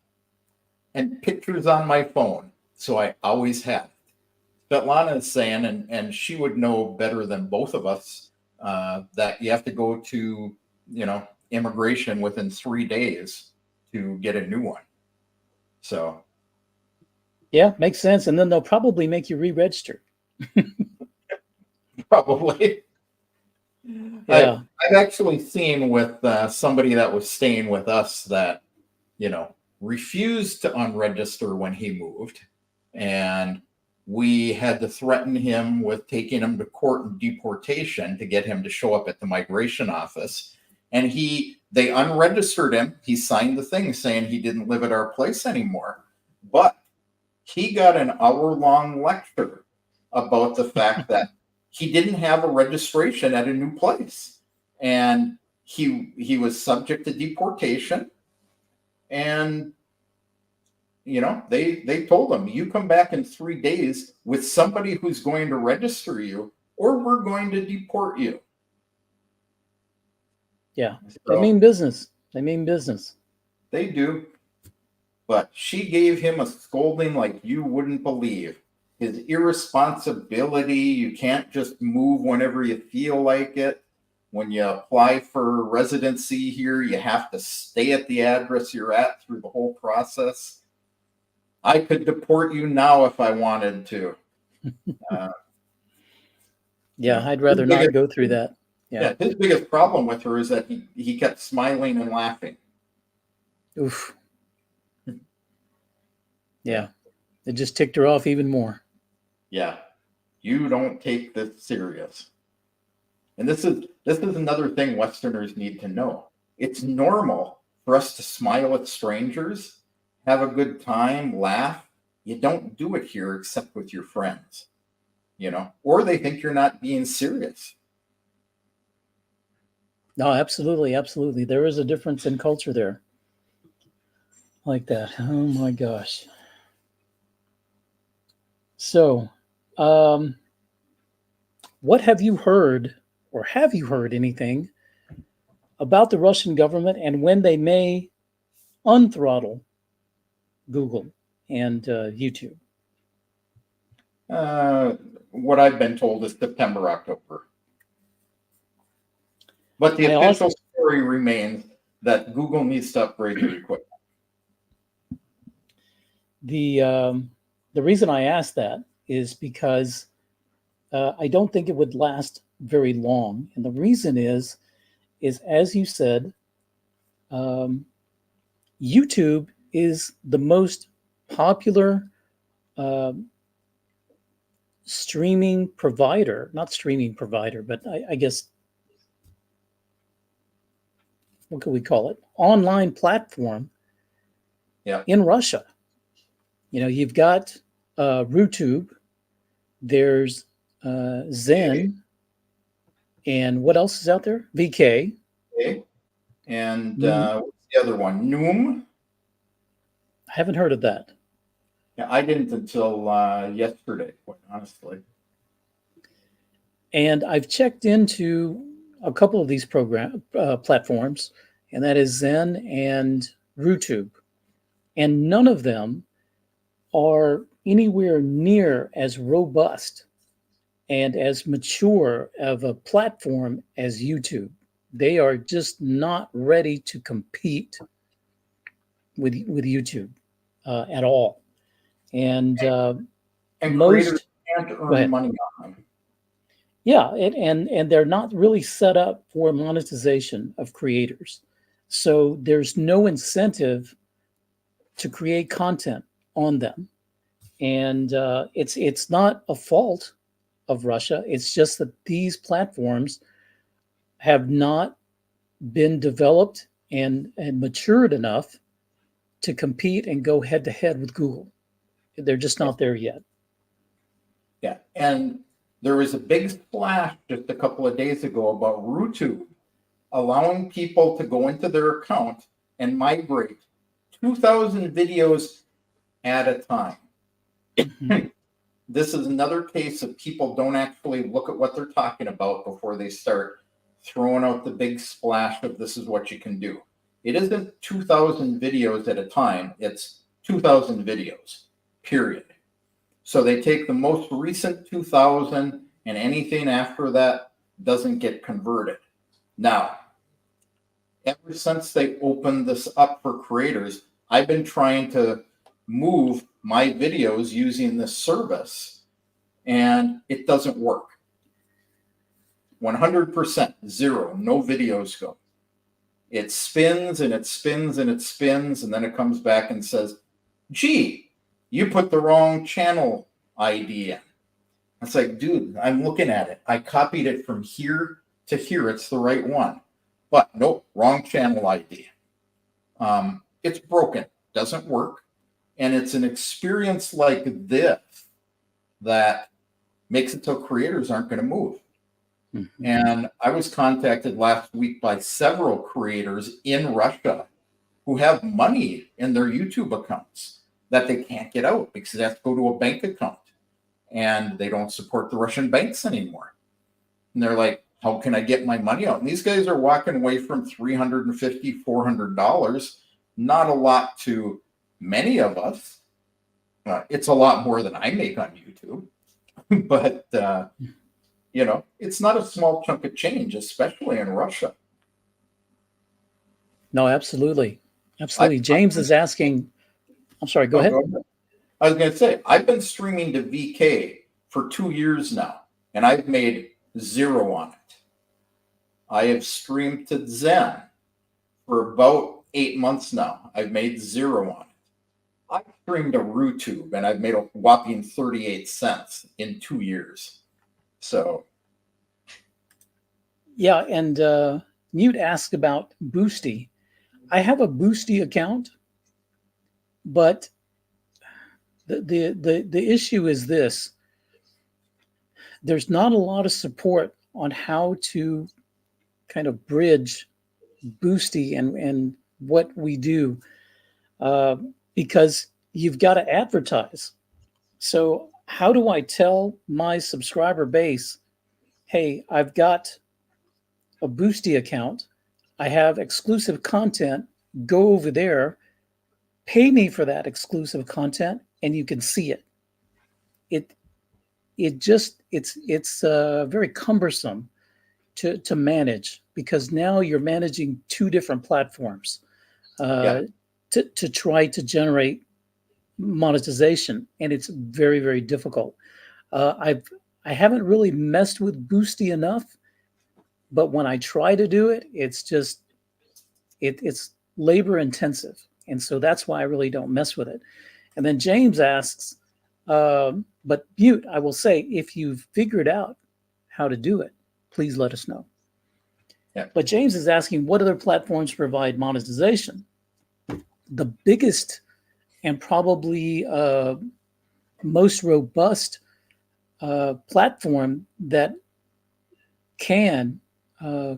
and pictures on my phone, so I always have. Svetlana is saying, and she would know better than both of us, that you have to go to, immigration within 3 days to get a new one. So, yeah, makes sense. And then they'll probably make you re-register. probably. Yeah. I've actually seen with somebody that was staying with us that, refused to unregister when he moved. And we had to threaten him with taking him to court and deportation to get him to show up at the migration office. And they unregistered him. He signed the thing saying he didn't live at our place anymore. But he got an hour-long lecture about the fact that he didn't have a registration at a new place. And he was subject to deportation. And they told him, you come back in 3 days with somebody who's going to register you, or we're going to deport you. Yeah. So, They mean business. They mean business. they do. But she gave him a scolding like you wouldn't believe. His irresponsibility, you can't just move whenever you feel like it. When you apply for residency here, you have to stay at the address you're at through the whole process. I could deport you now if I wanted to. Yeah, I'd rather not go through that. Yeah, his biggest problem with her is that he kept smiling and laughing. Oof. Yeah. It just ticked her off even more. Yeah, you don't take this serious. And this is another thing Westerners need to know. It's normal for us to smile at strangers, have a good time, laugh. you don't do it here except with your friends, or they think you're not being serious. No, absolutely, absolutely. There is a difference in culture there. Like that. Oh my gosh. So, what have you heard, or have you heard anything about the Russian government and when they may unthrottle Google and YouTube? What I've been told is September, October. But the I official also- story remains that Google needs to upgrade their equipment. The reason I asked that is because I don't think it would last very long, and the reason is as you said, YouTube is the most popular streaming provider, not streaming provider, but I guess, what could we call it? Online platform in Russia. You've got RuTube, there's Zen, and what else is out there? VK. Okay. And what's the other one? Noom? I haven't heard of that. Yeah, I didn't until yesterday, quite honestly. And I've checked into a couple of these platforms, and that is Zen and RuTube. And none of them are anywhere near as robust and as mature of a platform as YouTube. They are just not ready to compete with YouTube at all. And creators can't earn money on them. Yeah, and they're not really set up for monetization of creators. So there's no incentive to create content on them. And it's not a fault of Russia. It's just that these platforms have not been developed and matured enough to compete and go head to head with Google. They're just not there yet. Yeah, and there was a big splash just a couple of days ago about RuTube allowing people to go into their account and migrate 2,000 videos at a time. This is another case of people don't actually look at what they're talking about before they start throwing out the big splash of this is what you can do. It isn't 2,000 videos at a time. It's 2,000 videos, period. So they take the most recent 2,000 and anything after that doesn't get converted. Now, ever since they opened this up for creators, I've been trying to move my videos using this service, and it doesn't work. 100%, zero, no videos go. It spins and it spins and it spins, and then it comes back and says, gee, you put the wrong channel ID in. It's like, dude, I'm looking at it. I copied it from here to here. It's the right one. But nope, wrong channel ID. It's broken, doesn't work. And it's an experience like this that makes it so creators aren't going to move. Mm-hmm. And I was contacted last week by several creators in Russia who have money in their YouTube accounts that they can't get out because they have to go to a bank account and they don't support the Russian banks anymore. And they're like, how can I get my money out? And these guys are walking away from $350, $400. Not a lot to many of us. It's a lot more than I make on YouTube. But, it's not a small chunk of change, especially in Russia. No, absolutely. Absolutely. James is asking, I'm sorry, go ahead. I was going to say, I've been streaming to VK for 2 years now, and I've made zero on it. I have streamed to Zen for about 8 months now. I've made zero on it. I've streamed to RuTube, and I've made a whopping 38 cents in 2 years. So. Yeah, and Newt asked about Boosty. I have a Boosty account, but The issue is this: there's not a lot of support on how to kind of bridge Boosty and what we do, because you've got to advertise. So how do I tell my subscriber base, hey, I've got a Boosty account, I have exclusive content, go over there, pay me for that exclusive content, and you can see it. It's very cumbersome to manage, because now you're managing two different platforms to try to generate monetization, and it's very, very difficult. I haven't really messed with Boosty enough, but when I try to do it, it's labor intensive, and so that's why I really don't mess with it. And then James asks, but Butte, I will say, if you've figured out how to do it, please let us know. Yeah. But James is asking, what other platforms provide monetization? The biggest and probably most robust platform that can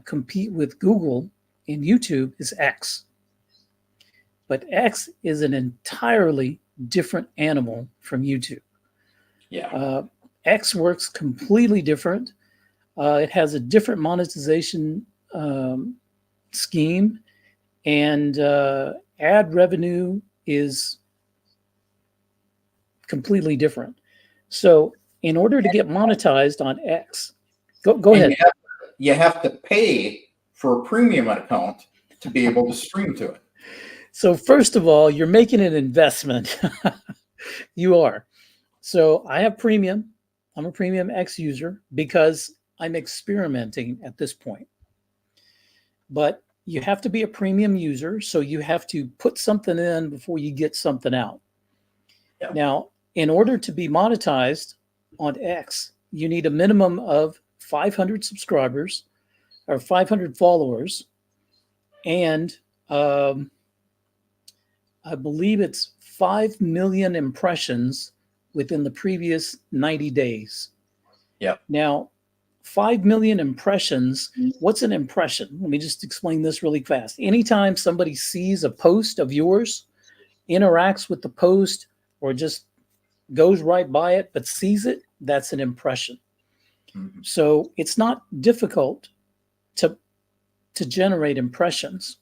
compete with Google and YouTube is X. But X is an entirely different animal from YouTube. Yeah. X works completely different. It has a different monetization scheme, and ad revenue is completely different. So in order to get monetized on X, go ahead. You have to pay for a premium account to be able to stream to it. So first of all, you're making an investment. You are. So I have premium. I'm a premium X user because I'm experimenting at this point. But you have to be a premium user, so you have to put something in before you get something out. Yeah. Now, in order to be monetized on X, you need a minimum of 500 subscribers or 500 followers, and I believe it's 5 million impressions within the previous 90 days. Yeah. Now, 5 million impressions, what's an impression? Let me just explain this really fast. Anytime somebody sees a post of yours, interacts with the post, or just goes right by it but sees it, that's an impression. Mm-hmm. So it's not difficult to generate impressions.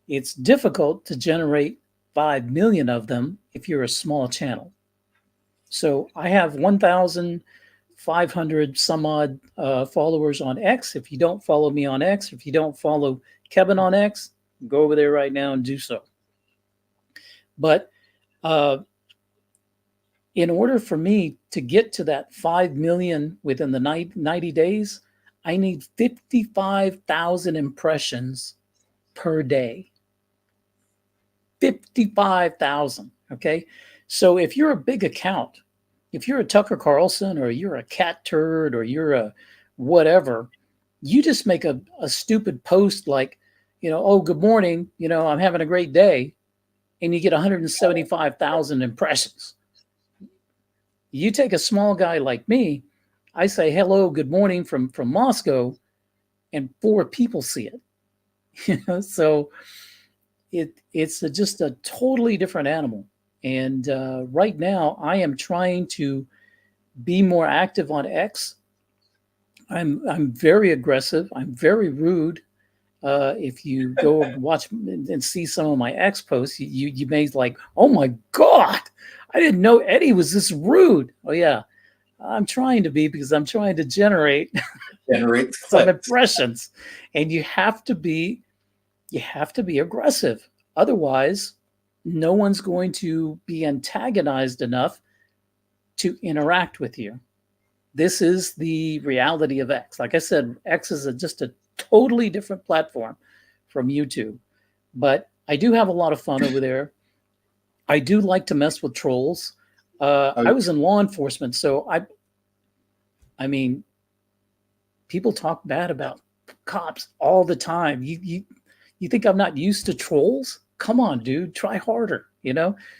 It's difficult to generate 5 million of them if you're a small channel. So I have 1,500 some odd followers on X. If you don't follow me on X, if you don't follow Kevin on X, go over there right now and do so. But in order for me to get to that 5 million within the 90 days, I need 55,000 impressions per day. 55,000. Okay. So if you're a big account, if you're a Tucker Carlson or you're a cat turd or you're a whatever, you just make a stupid post like, oh, good morning, I'm having a great day, and you get 175,000 impressions. You take a small guy like me, I say hello, good morning from Moscow, and 4 people see it. So it's just a totally different animal. And right now, I am trying to be more active on X. I'm very aggressive. I'm very rude. If you go watch and see some of my X posts, you may like, oh my God, I didn't know Eddie was this rude. Oh yeah, I'm trying to be, because I'm trying to generate some impressions, and you have to be aggressive. Otherwise, no one's going to be antagonized enough to interact with you. This is the reality of X. Like I said, X is just a totally different platform from YouTube. But I do have a lot of fun over there. I do like to mess with trolls. I was in law enforcement, so I mean, people talk bad about cops all the time. You think I'm not used to trolls? Come on, dude, try harder,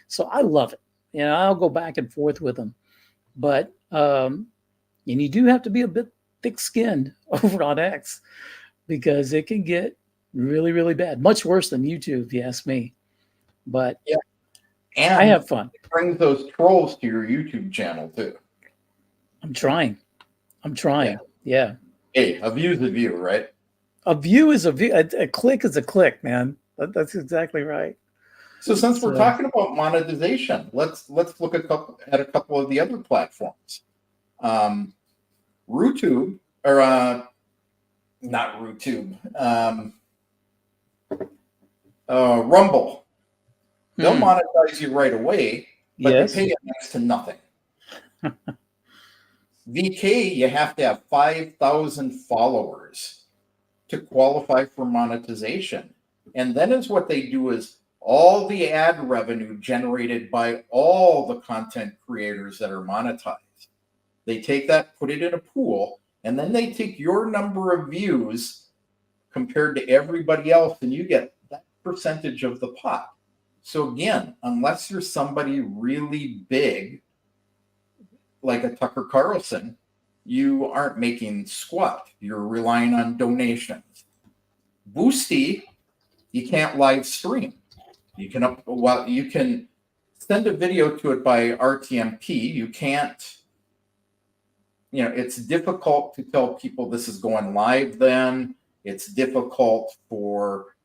So I love it. I'll go back and forth with them. But and you do have to be a bit thick-skinned over on X because it can get really, really bad. Much worse than YouTube, if you ask me. But Yeah. I And have fun. bring those trolls to your YouTube channel too. I'm trying. Yeah. Hey, a view's a view, right? A view is a view. A click is a click, man. That's exactly right. So since we're So- talking about monetization, let's look at a couple of the other platforms. RooTube, or not RooTube, Rumble. They'll monetize you right away, but Yes. they pay you next to nothing. VK, you have to have 5,000 followers to qualify for monetization. And then is what they do is all the ad revenue generated by all the content creators that are monetized. They take that, put it in a pool, and then they take your number of views compared to everybody else, and you get that percentage of the pot. So again, unless you're somebody really big, like a Tucker Carlson, you aren't making squat. You're relying on donations. Boosty, you can't live stream. You can send a video to it by RTMP. You can't, it's difficult to tell people this is going live then. It's difficult for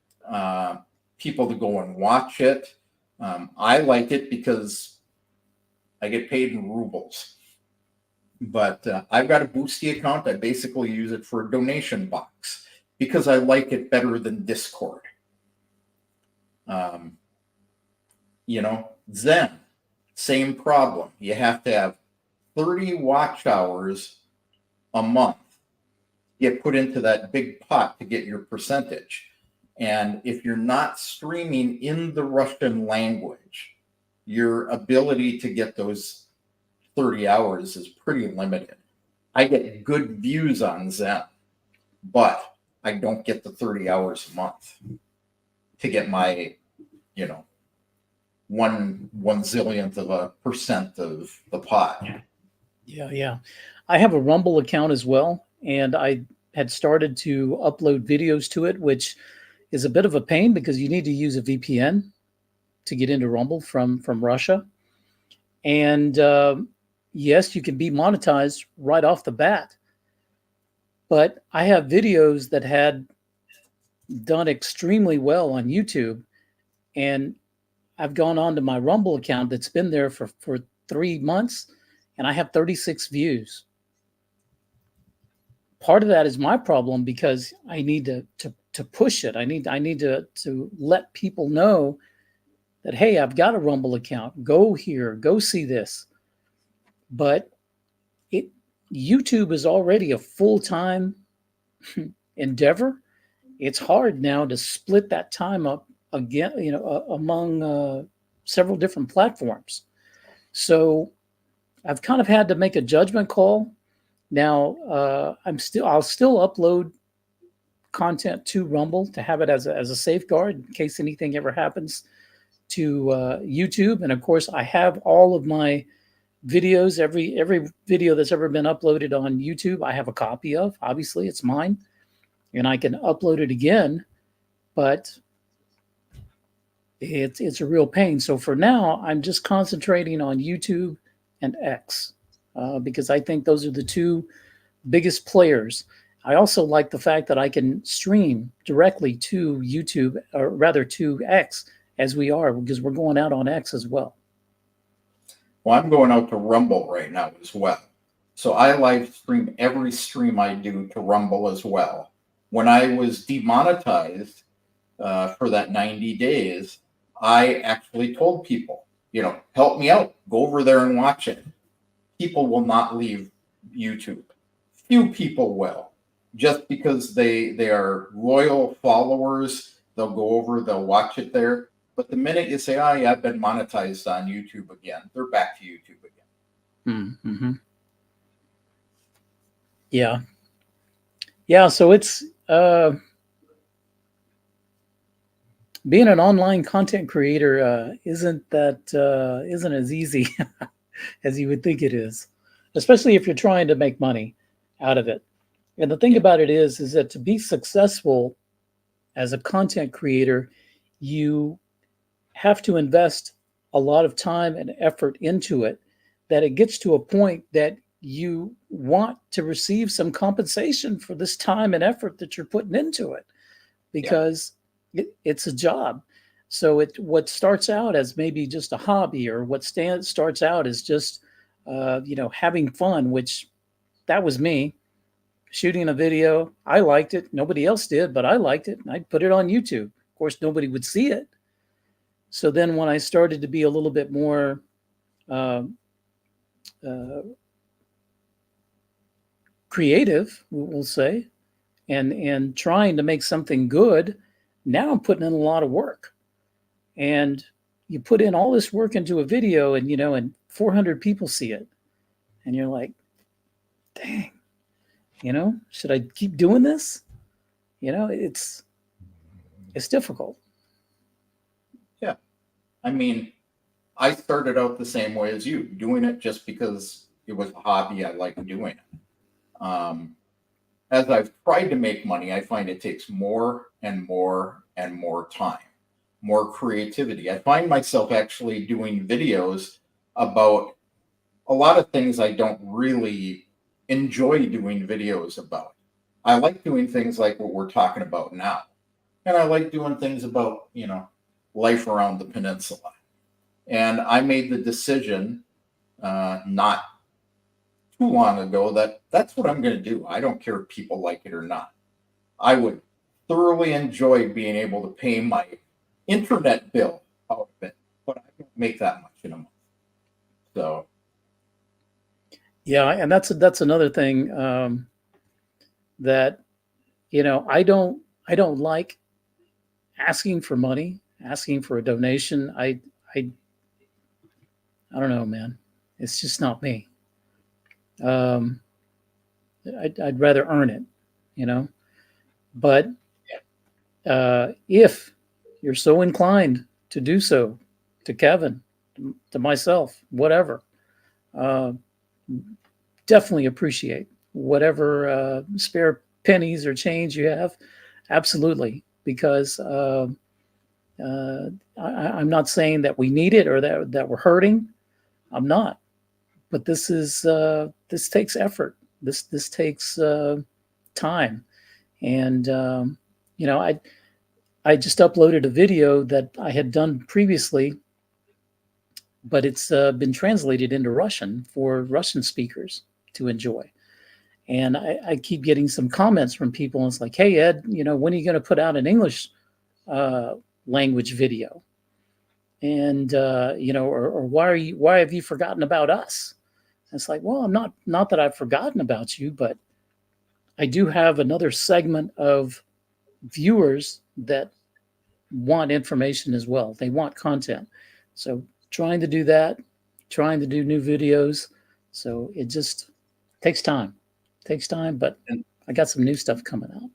people to go and watch it. I like it because I get paid in rubles. But I've got a Boosty account. I basically use it for a donation box because I like it better than Discord. Zen, same problem. You have to have 30 watch hours a month get put into that big pot to get your percentage. And if you're not streaming in the Russian language, your ability to get those 30 hours is pretty limited. I get good views on Zen, but I don't get the 30 hours a month to get my, 1/1,000,000% of the pot. Yeah. I have a Rumble account as well, and I had started to upload videos to it, which is a bit of a pain because you need to use a VPN to get into Rumble from Russia. And yes, you can be monetized right off the bat. But I have videos that had done extremely well on YouTube, and I've gone on to my Rumble account that's been there for 3 months, and I have 36 views. Part of that is my problem because I need to push it. I need to let people know that, hey, I've got a Rumble account. Go here, go see this. But YouTube is already a full-time endeavor. It's hard now to split that time up again, among several different platforms. So I've kind of had to make a judgment call. Now I'll still upload content to Rumble to have it as a safeguard in case anything ever happens to YouTube. And of course, I have all of my videos, every video that's ever been uploaded on YouTube, I have a copy of. Obviously, it's mine, and I can upload it again. But it's a real pain. So for now, I'm just concentrating on YouTube and X because I think those are the two biggest players. I also like the fact that I can stream directly to YouTube, or rather to X, as we are, because we're going out on X as well. Well, I'm going out to Rumble right now as well. So I live stream every stream I do to Rumble as well. When I was demonetized for that 90 days, I actually told people, help me out. Go over there and watch it. People will not leave YouTube. Few people will. Just because they are loyal followers, they'll go over, they'll watch it there. But the minute you say, oh, yeah, I've been monetized on YouTube again, they're back to YouTube again. Mm-hmm. Yeah. Yeah, so it's being an online content creator isn't as easy as you would think it is, especially if you're trying to make money out of it. And the thing about it is that to be successful as a content creator, you have to invest a lot of time and effort into it, that it gets to a point that you want to receive some compensation for this time and effort that you're putting into it, because it's a job. So what starts out as maybe just a hobby, or what starts out as just having fun, which that was me shooting a video. I liked it. Nobody else did, but I liked it. And I'd put it on YouTube. Of course, nobody would see it. So then when I started to be a little bit more creative, we'll say, and trying to make something good, now I'm putting in a lot of work. And you put in all this work into a video, and 400 people see it. And you're like, dang, should I keep doing this? It's difficult. Yeah. I mean, I started out the same way as you, doing it just because it was a hobby. I like doing it. As I've tried to make money, I find it takes more and more and more time, more creativity. I find myself actually doing videos about a lot of things I don't really enjoy doing videos about. I like doing things like what we're talking about now. And I like doing things about, life around the peninsula. And I made the decision not too long ago that that's what I'm going to do. I don't care if people like it or not. I would thoroughly enjoy being able to pay my internet bill out of it, but I don't make that much in a month. So, yeah, and that's another thing that I don't like asking for money, asking for a donation. I don't know, man. It's just not me. I'd rather earn it, But if you're so inclined to do so, to Kevin, to myself, whatever, definitely appreciate whatever spare pennies or change you have. Absolutely, because I'm not saying that we need it or that we're hurting. I'm not. But this takes effort. This takes time, and I just uploaded a video that I had done previously, but it's been translated into Russian for Russian speakers to enjoy. And I keep getting some comments from people, and it's like, "Hey Ed, when are you going to put out an English language video?" And or why have you forgotten about us? And it's like, well, I'm not that I've forgotten about you, but I do have another segment of viewers that want information as well. They want content. So trying to do that, trying to do new videos. So it just takes time. But I got some new stuff coming out.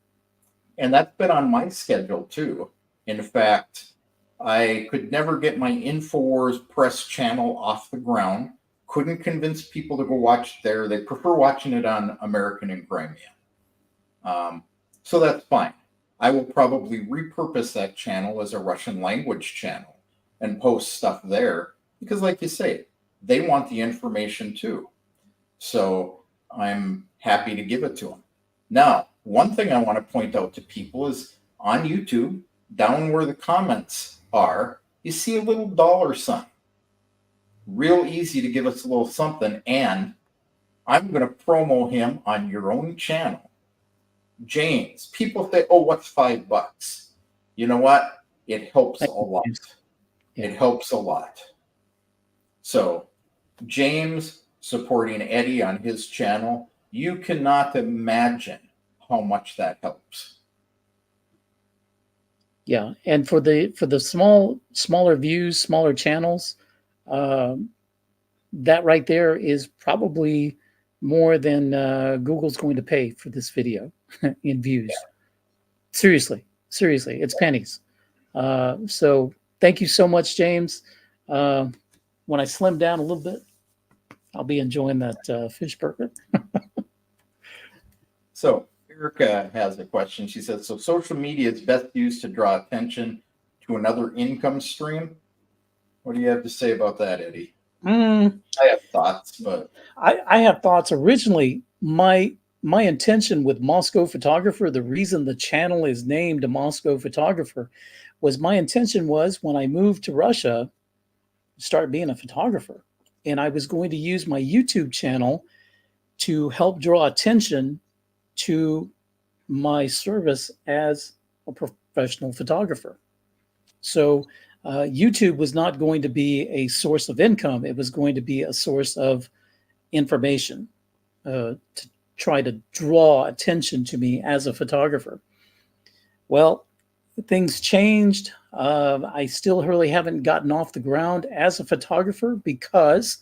and that's been on my schedule too. In fact, I could never get my InfoWars Press channel off the ground. Couldn't convince people to go watch there. They prefer watching it on American and Crimea. So that's fine. I will probably repurpose that channel as a Russian language channel and post stuff there because, like you say, they want the information too. So I'm happy to give it to them. Now, one thing I want to point out to people is on YouTube, down where the comments are, you see a little dollar sign. Real easy to give us a little something, and I'm going to promo him on your own channel. James, people say, oh, what's $5? You know what? It helps a lot. Yeah. It helps a lot. So, James supporting Eddie on his channel, you cannot imagine how much that helps. Yeah, and for the smaller views, smaller channels, that right there is probably more than Google's going to pay for this video in views. Yeah. Seriously, it's pennies. So thank you so much, James. When I slim down a little bit, I'll be enjoying that fish burger. So Erica has a question. She says, so social media is best used to draw attention to another income stream. What do you have to say about that, Eddie? Mm, I have thoughts, but I have thoughts. Originally, my intention with Moscow Photographer, the reason the channel is named Moscow Photographer, was my intention was when I moved to Russia, start being a photographer, and I was going to use my YouTube channel to help draw attention to my service as a professional photographer. So YouTube was not going to be a source of income. It was going to be a source of information to try to draw attention to me as a photographer. Well, things changed. I still really haven't gotten off the ground as a photographer because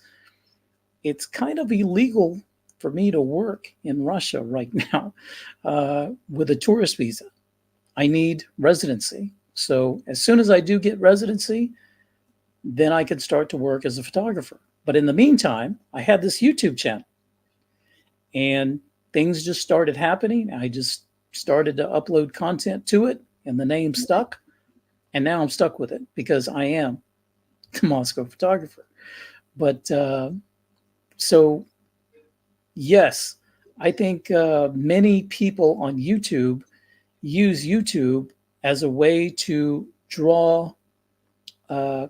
it's kind of illegal for me to work in Russia right now with a tourist visa. I need residency. So as soon as I do get residency, then I can start to work as a photographer. But in the meantime, I had this YouTube channel and things just started happening. I just started to upload content to it and the name stuck. And now I'm stuck with it because I am the Moscow Photographer. But so, yes, I think many people on YouTube use YouTube as a way to draw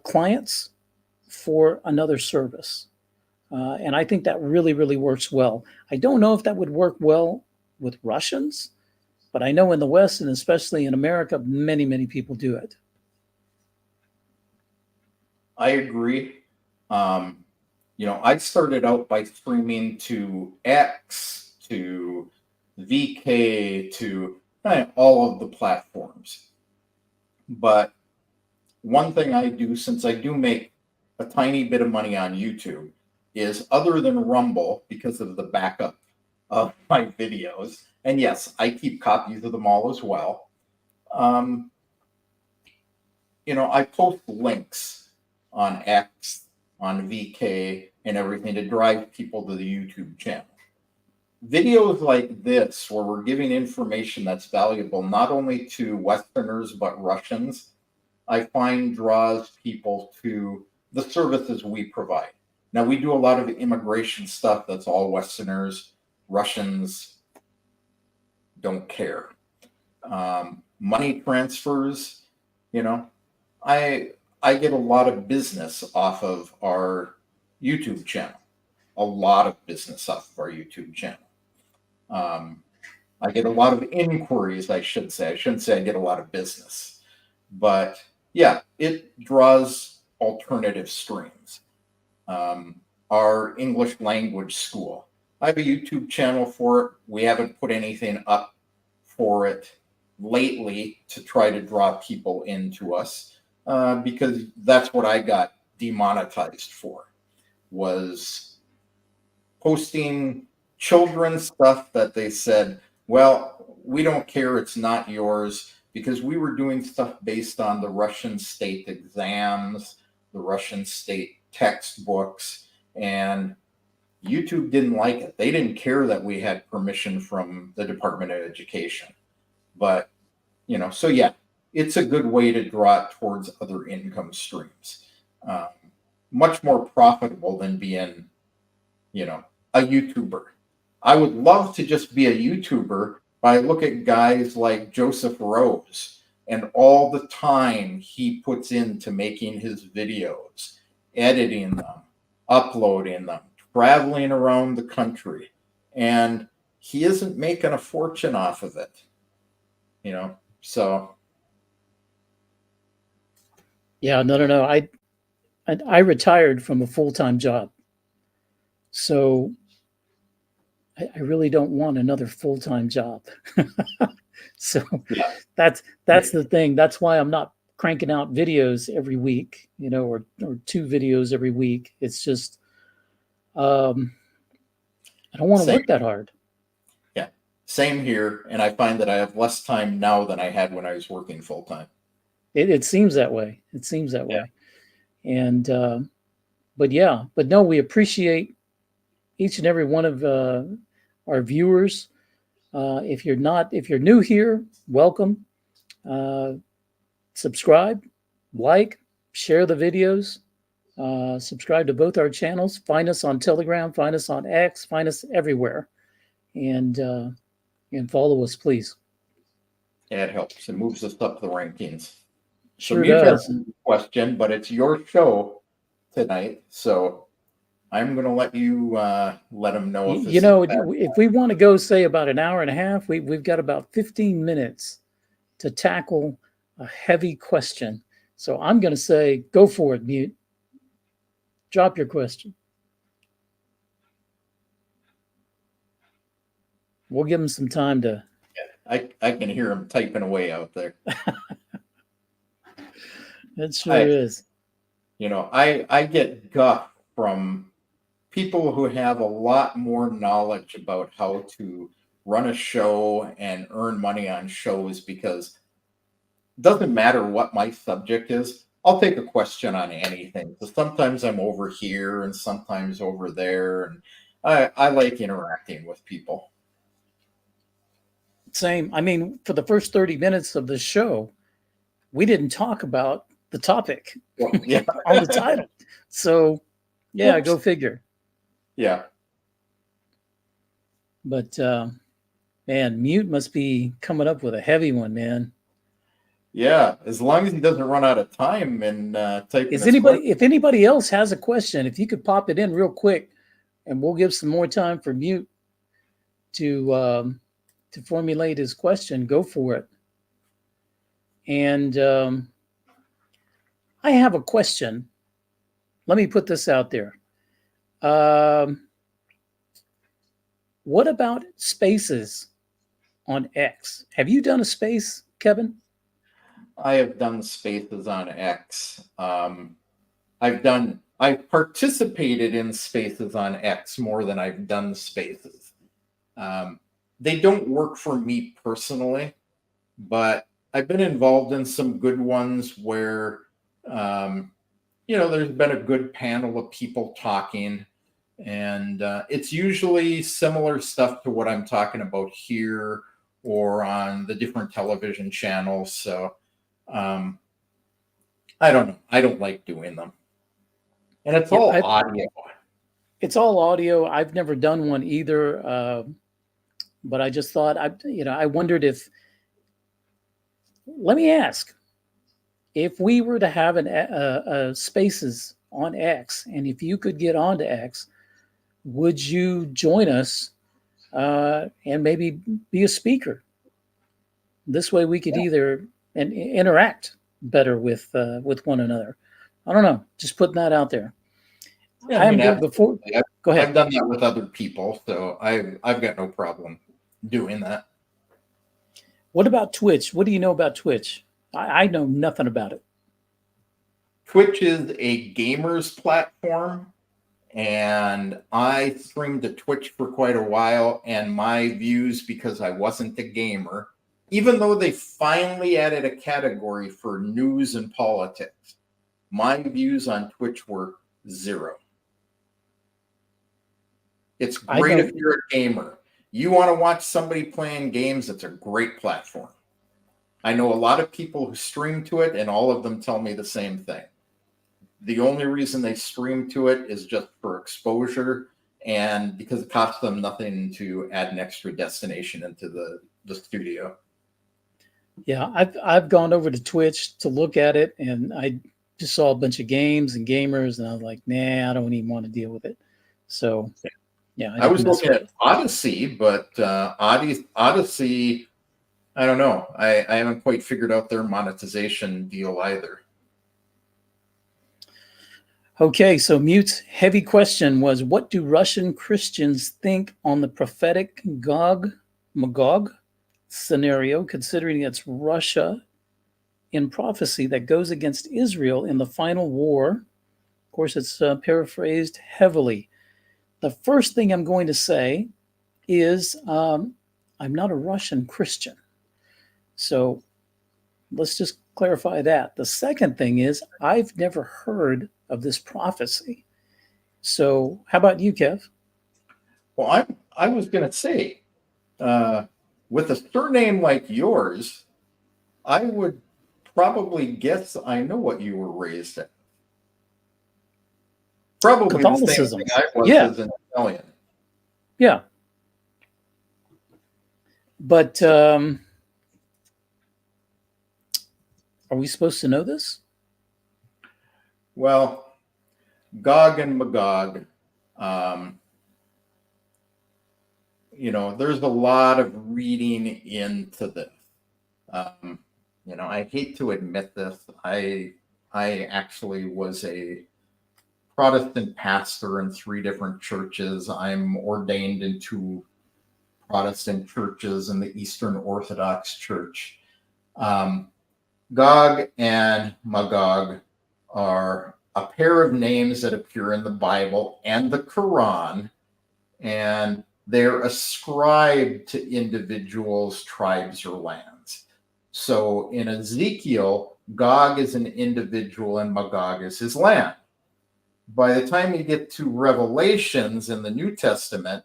clients for another service. And I think that really, really works well. I don't know if that would work well with Russians, but I know in the West and especially in America, many, many people do it. I agree. I started out by streaming to X, to VK, to all of the platforms. But one thing I do, since I do make a tiny bit of money on YouTube, is other than Rumble, because of the backup of my videos, and yes, I keep copies of them all as well. I post links on X, on VK, and everything to drive people to the YouTube channel. Videos like this, where we're giving information that's valuable not only to Westerners but Russians, I find draws people to the services we provide. Now, we do a lot of immigration stuff that's all Westerners. Russians don't care. Money transfers, I get a lot of business off of our YouTube channel. A lot of business off of our YouTube channel. I get a lot of inquiries, I should say. I shouldn't say I get a lot of business. But yeah, it draws alternative streams. Our English language school. I have a YouTube channel for it. We haven't put anything up for it lately to try to draw people into us because that's what I got demonetized for, was posting children's stuff that they said, well, we don't care, it's not yours, because we were doing stuff based on the Russian state exams, the Russian state textbooks, and YouTube didn't like it. They didn't care that we had permission from the Department of Education. But, so yeah, it's a good way to draw it towards other income streams. Much more profitable than being, a YouTuber. I would love to just be a YouTuber, but I look at guys like Joseph Rose and all the time he puts into making his videos, editing them, uploading them, traveling around the country, and he isn't making a fortune off of it, so. Yeah, no. I retired from a full-time job. So I really don't want another full-time job. So Yeah. that's the thing. That's why I'm not cranking out videos every week, or 2 videos every week. It's just I don't want to work that hard. Yeah, same here. And I find that I have less time now than I had when I was working full time. It seems that way. It seems that Yeah. way. And but no, we appreciate each and every one of our viewers. If you're new here, welcome. Uh, Subscribe, like, share the videos. Subscribe to both our channels. Find us on Telegram. Find us on X. Find us everywhere, and follow us, please. Yeah, it helps. It moves us up the rankings. Sure so Mute does. has a question, but it's your show tonight, so I'm going to let you let them know if this You know, is bad. if we want to go, say, about an hour and a half, we've got about 15 minutes to tackle a heavy question. So I'm going to say, go for it, Mute. Drop your question. We'll give them some time to. I can hear him typing away out there. It sure is. You know, I get guff from people who have a lot more knowledge about how to run a show and earn money on shows, because it doesn't matter what my subject is. I'll take a question on anything. So sometimes I'm over here and sometimes over there, and I like interacting with people. Same. I mean, for the first 30 minutes of the show, we didn't talk about the topic Well, yeah. on the title. So, yeah, Oops. go figure. Yeah. But, man, Mute must be coming up with a heavy one, man. Yeah. As long as he doesn't run out of time and typing. If anybody else has a question, if you could pop it in real quick, and we'll give some more time for Mute to formulate his question, go for it. And I have a question. Let me put this out there. What about spaces on X? Have you done a space, Kevin? I have done spaces on X. I've participated in spaces on X more than I've done spaces. They don't work for me personally, but I've been involved in some good ones where, there's been a good panel of people talking, and it's usually similar stuff to what I'm talking about here or on the different television channels. So I don't know. I don't like doing them. And it's all audio. It's all audio. I've never done one either. But I just thought, I wondered if, let me ask, if we were to have a spaces on X, and if you could get onto X, would you join us and maybe be a speaker? This way we could either interact better with one another. I don't know, just putting that out there. Yeah, before. Go ahead. I've done that with other people, so I've got no problem doing that. What about Twitch? What do you know about Twitch? I know nothing about it. Twitch is a gamers platform, and I streamed to Twitch for quite a while, and my views, because I wasn't a gamer, even though they finally added a category for news and politics, my views on Twitch were 0. It's great if you're a gamer. You want to watch somebody playing games, it's a great platform. I know a lot of people who stream to it, and all of them tell me the same thing. The only reason they stream to it is just for exposure, and because it costs them nothing to add an extra destination into the studio. Yeah, I've gone over to Twitch to look at it, and I just saw a bunch of games and gamers, and I was like, nah, I don't even want to deal with it. So, yeah. I was looking at Odyssey, but Odyssey, I don't know. I haven't quite figured out their monetization deal either. Okay, so Mute's heavy question was, what do Russian Christians think on the prophetic Gog-Magog scenario, considering it's Russia in prophecy that goes against Israel in the final war? Of course, it's paraphrased heavily. The first thing I'm going to say is I'm not a Russian Christian. So let's just clarify that. The second thing is, I've never heard of this prophecy. So, how about you, Kev? Well, I was going to say, with a surname like yours, I would probably guess I know what you were raised in. Probably the same Catholicism. thing I was Yeah. as an Italian. Yeah. But are we supposed to know this? Well, Gog and Magog, um, there's a lot of reading into this. I hate to admit this. I actually was a Protestant pastor in 3 different churches. I'm ordained in 2 Protestant churches in the Eastern Orthodox Church. Gog and Magog are a pair of names that appear in the Bible and the Quran, and they're ascribed to individuals, tribes, or lands. So in Ezekiel, Gog is an individual and Magog is his land. By the time you get to Revelations in the New Testament,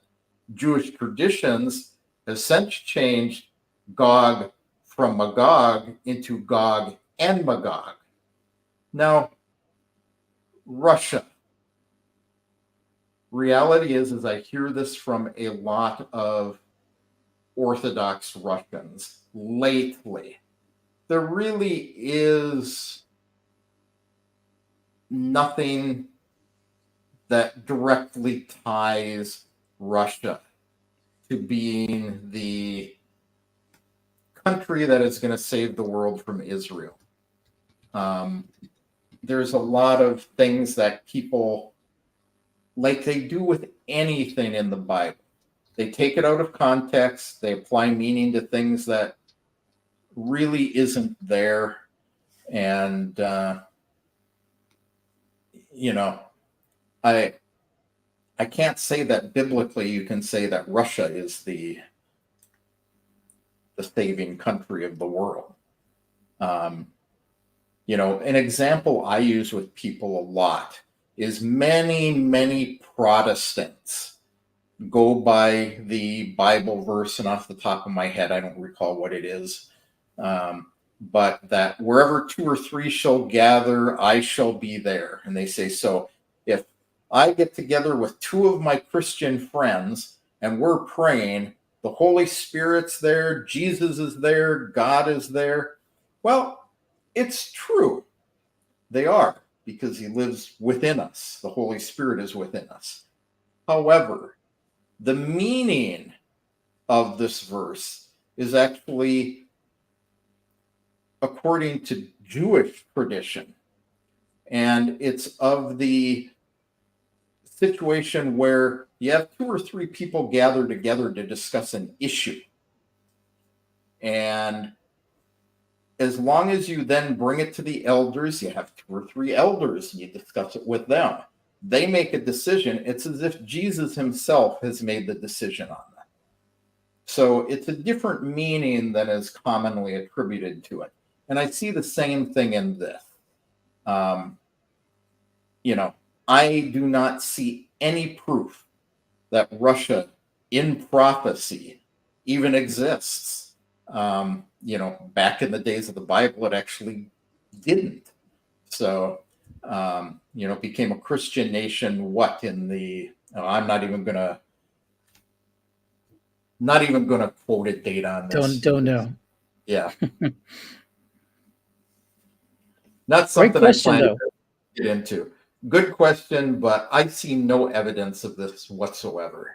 Jewish traditions have since changed Gog from Magog into Gog and Magog. Now, Russia. Reality is I hear this from a lot of Orthodox Russians lately. There really is nothing that directly ties Russia to being the country that is going to save the world from Israel. There's a lot of things that people, like they do with anything in the Bible, they take it out of context, they apply meaning to things that really isn't there. And, I can't say that biblically you can say that Russia is the saving country of the world. An example I use with people a lot is many Protestants go by the Bible verse, and off the top of my head, I don't recall what it is, but that wherever 2 or 3 shall gather, I shall be there. And they say, so if I get together with 2 of my Christian friends and we're praying, the Holy Spirit's there, Jesus is there, God is there. Well, it's true. They are, because he lives within us. The Holy Spirit is within us. However, the meaning of this verse is actually according to Jewish tradition. And it's of the situation where you have 2 or 3 people gather together to discuss an issue. And as long as you then bring it to the elders, you have 2 or 3 elders, and you discuss it with them. They make a decision. It's as if Jesus himself has made the decision on that. So it's a different meaning than is commonly attributed to it. And I see the same thing in this. I do not see any proof that Russia in prophecy even exists. Back in the days of the Bible, it actually didn't. So, became a Christian nation, I'm not even gonna quote a date on this. Don't know. Yeah. Not something Great question, I plan though. to get into. Good question, but I see no evidence of this whatsoever.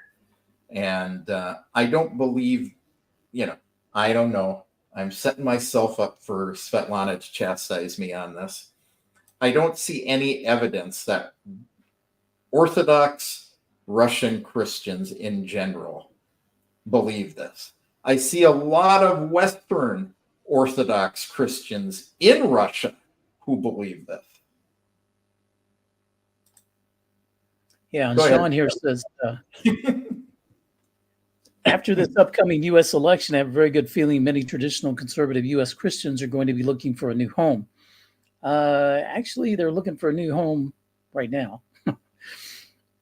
And I don't believe, I don't know. I'm setting myself up for Svetlana to chastise me on this. I don't see any evidence that Orthodox Russian Christians in general believe this. I see a lot of Western Orthodox Christians in Russia who believe this. Yeah, and Go ahead. Sean here says, After this upcoming U.S. election, I have a very good feeling many traditional conservative U.S. Christians are going to be looking for a new home. Actually, they're looking for a new home right now.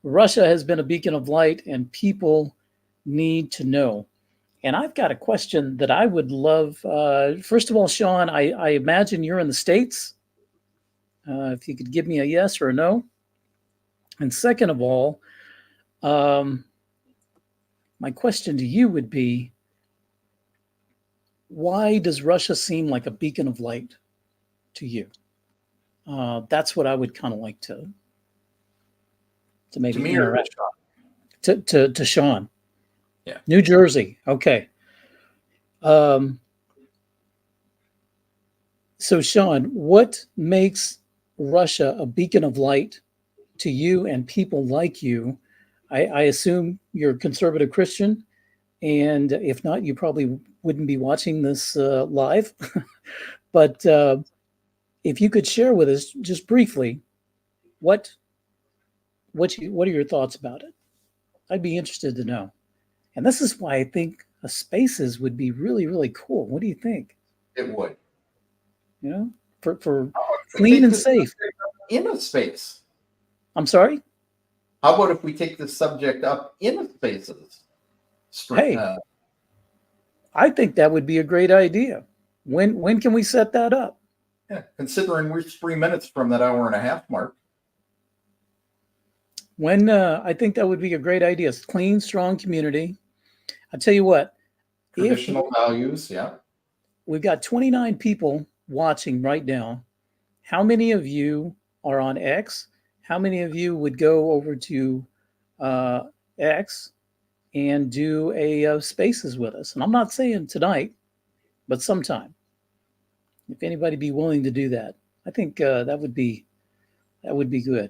Russia has been a beacon of light, and people need to know. And I've got a question that I would love. First of all, Sean, I imagine you're in the States. If you could give me a yes or a no. And second of all, my question to you would be, why does Russia seem like a beacon of light to you? That's what I would kind of like to maybe To me, interact or to Sean. Yeah. New Jersey. Okay. So Sean, what makes Russia a beacon of light to you and people like you? I assume you're a conservative Christian, and if not, you probably wouldn't be watching this live. But if you could share with us just briefly, what are your thoughts about it? I'd be interested to know. And this is why I think a Spaces would be really, really cool. What do you think? it would. You know, for How about if we clean take and this safe. subject up in a space? I'm sorry? How about if we take this subject up in a spaces? Hey. I think that would be a great idea. When can we set that up? Yeah, considering we're 3 minutes from that hour and a half mark. When I think that would be a great idea. It's clean, strong community. I'll tell you what. Traditional values, yeah. We've got 29 people watching right now. How many of you are on X? How many of you would go over to X and do a Spaces with us? And I'm not saying tonight, but sometime. If anybody be willing to do that, I think that would be good.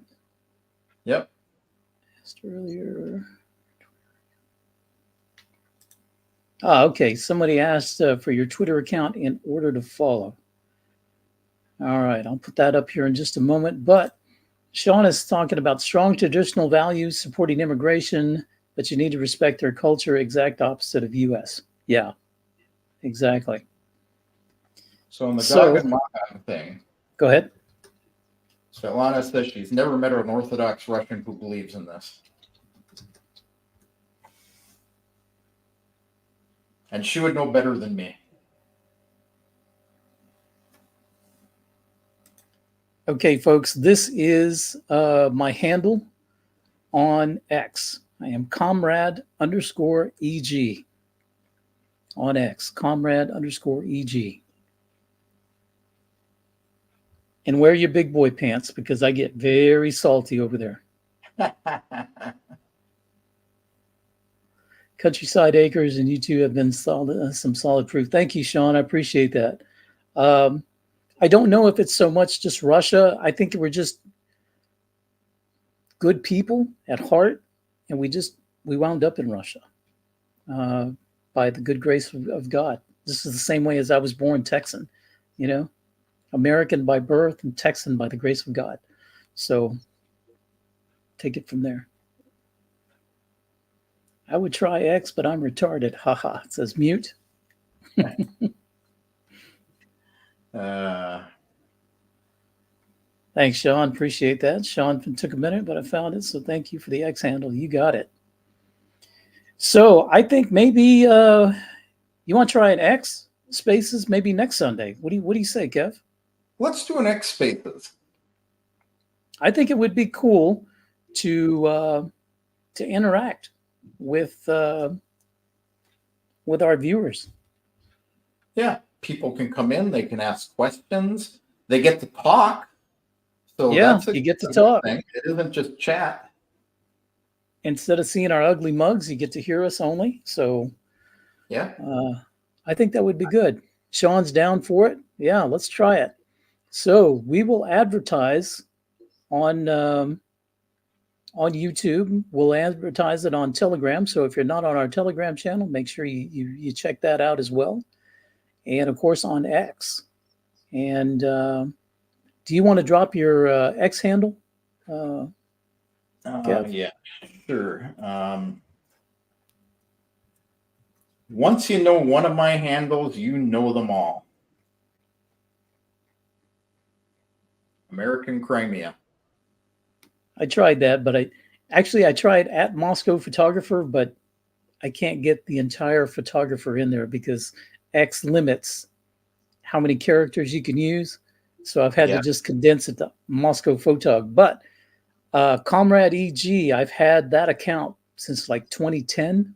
Yep. Asked earlier. Okay. Somebody asked for your Twitter account in order to follow. All right, I'll put that up here in just a moment. But Sean is talking about strong traditional values, supporting immigration, but you need to respect their culture, exact opposite of U.S. Yeah, exactly. So on the dog and mom thing, Go ahead. Svetlana says she's never met an Orthodox Russian who believes in this. And she would know better than me. Okay, folks, this is my handle on X. I am comrade_EG on X, comrade_EG. And wear your big boy pants because I get very salty over there. Countryside Acres and you two have been solid, some solid proof. Thank you, Sean. I appreciate that. I don't know if it's so much just Russia. I think we're just good people at heart, and we wound up in Russia by the good grace of God. This is the same way as I was born Texan, you know, American by birth and Texan by the grace of God. So take it from there. I would try X, but I'm retarded. Haha. It says mute. Thanks, Sean. Appreciate that. Sean took a minute, but I found it. So thank you for the X handle. You got it. So I think maybe you want to try an X Spaces maybe next Sunday. What do you say, Kev? Let's do an X Spaces. I think it would be cool to interact with our viewers. Yeah, people can come in. They can ask questions. They get to talk. So yeah, that's you get to talk. Thing. It isn't just chat. Instead of seeing our ugly mugs, you get to hear us only. So yeah, I think that would be good. Sean's down for it. Yeah, let's try it. So we will advertise on YouTube. We'll advertise it on Telegram. So if you're not on our Telegram channel, make sure you check that out as well. And of course on X. And do you want to drop your X handle? yeah, sure. Once you know one of my handles, you know them all. American Crimea. I tried that, but I tried at Moscow Photographer, but I can't get the entire photographer in there because X limits how many characters you can use. So I've had to just condense it to Moscow Photog. But Comrade EG, I've had that account since like 2010.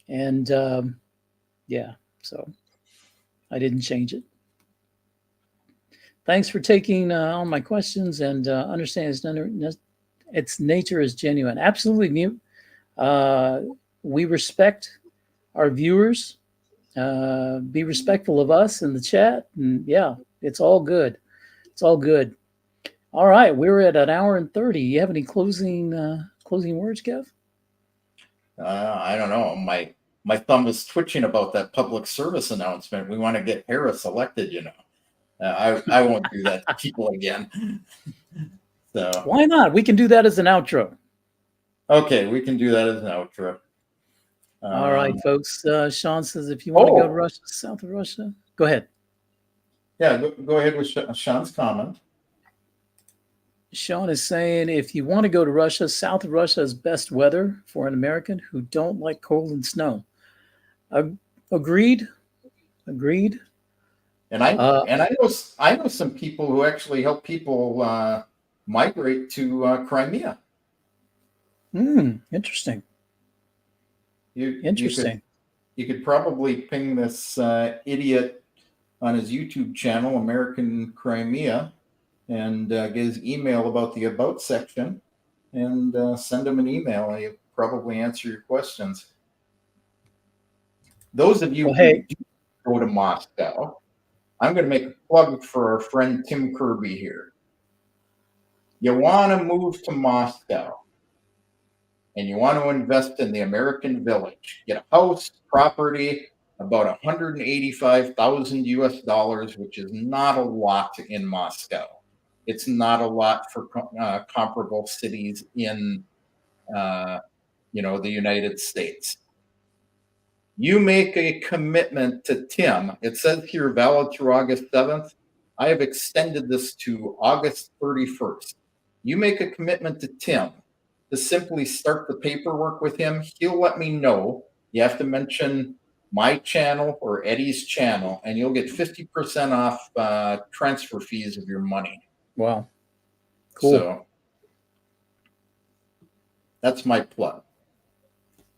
And yeah, so I didn't change it. Thanks for taking all my questions and understanding its nature is genuine. Absolutely, Mute. We respect our viewers. Be respectful of us in the chat. And yeah, it's all good. It's all good. All right, we're at 1 hour and 30. You have any closing words, Kev? I don't know. My thumb is twitching about that public service announcement. We want to get Harris elected, you know. I won't do that to people again. So why not? We can do that as an outro. Okay, we can do that as an outro. All right, folks. Sean says if you want to go to Russia, south of Russia, go ahead. Yeah, go ahead with Sean's comment. Sean is saying if you want to go to Russia, south of Russia is best weather for an American who don't like cold and snow. Agreed. And I know some people who actually help people migrate to Crimea. Interesting. You could probably ping this idiot on his YouTube channel, American Crimea, and get his email about the About section, and send him an email. He'll probably answer your questions. Those of you who do go to Moscow, I'm going to make a plug for our friend Tim Kirby here. You want to move to Moscow, and you want to invest in the American Village. Get a house, property, about 185,000 US dollars, which is not a lot in Moscow. It's not a lot for comparable cities in, the United States. You make a commitment to Tim. It says here valid through August 7th. I have extended this to August 31st. You make a commitment to Tim to simply start the paperwork with him. He'll let me know. You have to mention my channel or Eddie's channel, and you'll get 50% off transfer fees of your money. Wow. Cool. So that's my plug.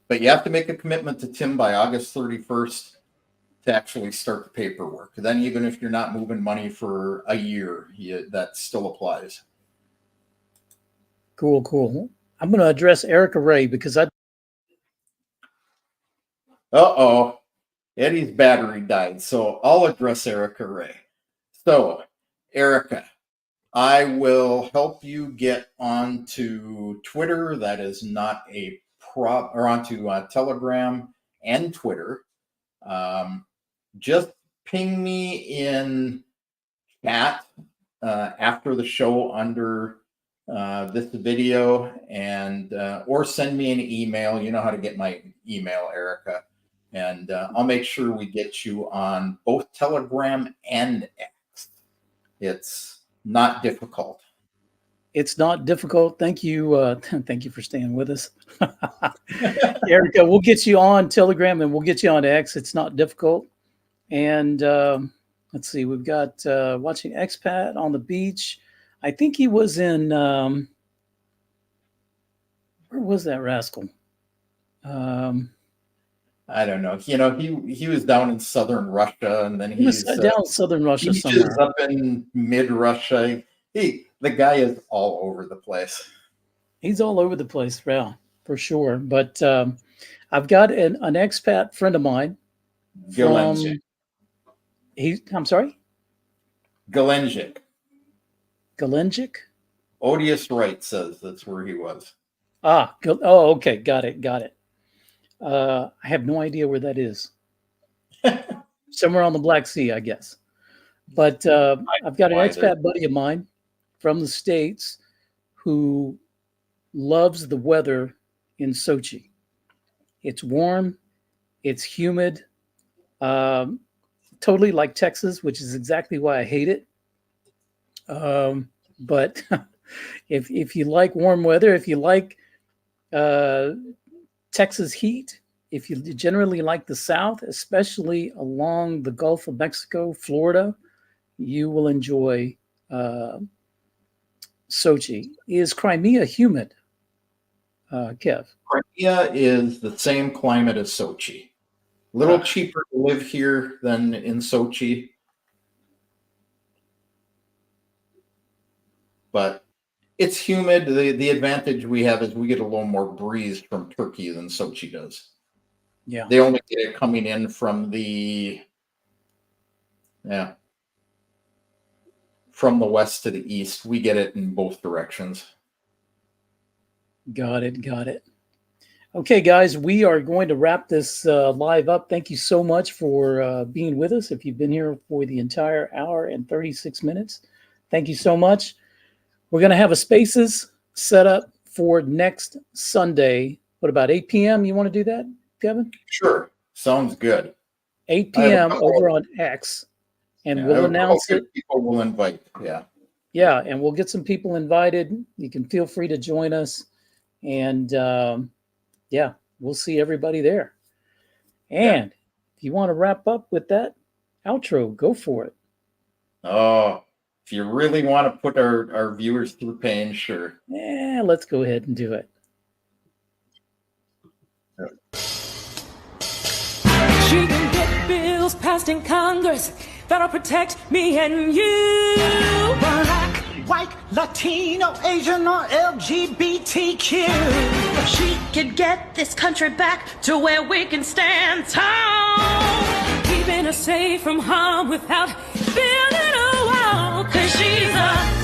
But you have to make a commitment to Tim by August 31st to actually start the paperwork. Then even if you're not moving money for a year, that still applies. Cool. I'm going to address Erica Ray because Eddie's battery died, so I'll address Erica Ray. So, Erica, I will help you get onto Twitter. That is not a or onto Telegram and Twitter. Just ping me in chat after the show under this video, and or send me an email. You know how to get my email, Erica, and I'll make sure we get you on both Telegram and X. It's not difficult. It's not difficult. Thank you. Thank you for staying with us. Erica, we'll get you on Telegram and we'll get you on X. It's not difficult. And let's see, we've got watching Expat on the beach. I think he was in, where was that rascal? I don't know. He was down in southern Russia, and then he was down in southern Russia somewhere. Up in mid Russia. The guy is all over the place. He's all over the place, yeah, for sure. But I've got an expat friend of mine. Galenjik. I'm sorry? Galenjik. Odious Wright says that's where he was. Okay. Got it. I have no idea where that is. Somewhere on the Black Sea, I guess. But I've got an expat buddy of mine from the States who loves the weather in Sochi. It's warm. It's humid, totally like Texas, which is exactly why I hate it. But if you like warm weather, if you like Texas heat, if you generally like the South, especially along the Gulf of Mexico, Florida, you will enjoy Sochi. Is Crimea humid, Kev? Crimea is the same climate as Sochi. A little cheaper to live here than in Sochi. But it's humid. The advantage we have is we get a little more breeze from Turkey than Sochi does. Yeah. They only get it coming in from from the west to the east. We get it in both directions. Got it. Okay, guys, we are going to wrap this live up. Thank you so much for being with us. If you've been here for the entire hour and 36 minutes, thank you so much. We're going to have a Spaces set up for next Sunday. What about 8 p.m.? You want to do that, Kevin? Sure. Sounds good. 8 p.m. over on X. And we'll announce it. People will invite. Yeah. Yeah, and we'll get some people invited. You can feel free to join us. And we'll see everybody there. And if you want to wrap up with that outro, go for it. Oh, if you really want to put our viewers through pain, sure. Yeah, let's go ahead and do it. She can get bills passed in Congress that'll protect me and you. Black, white, Latino, Asian, or LGBTQ. She could get this country back to where we can stand tall, keeping us safe from harm without building a wall. 'Cause she's a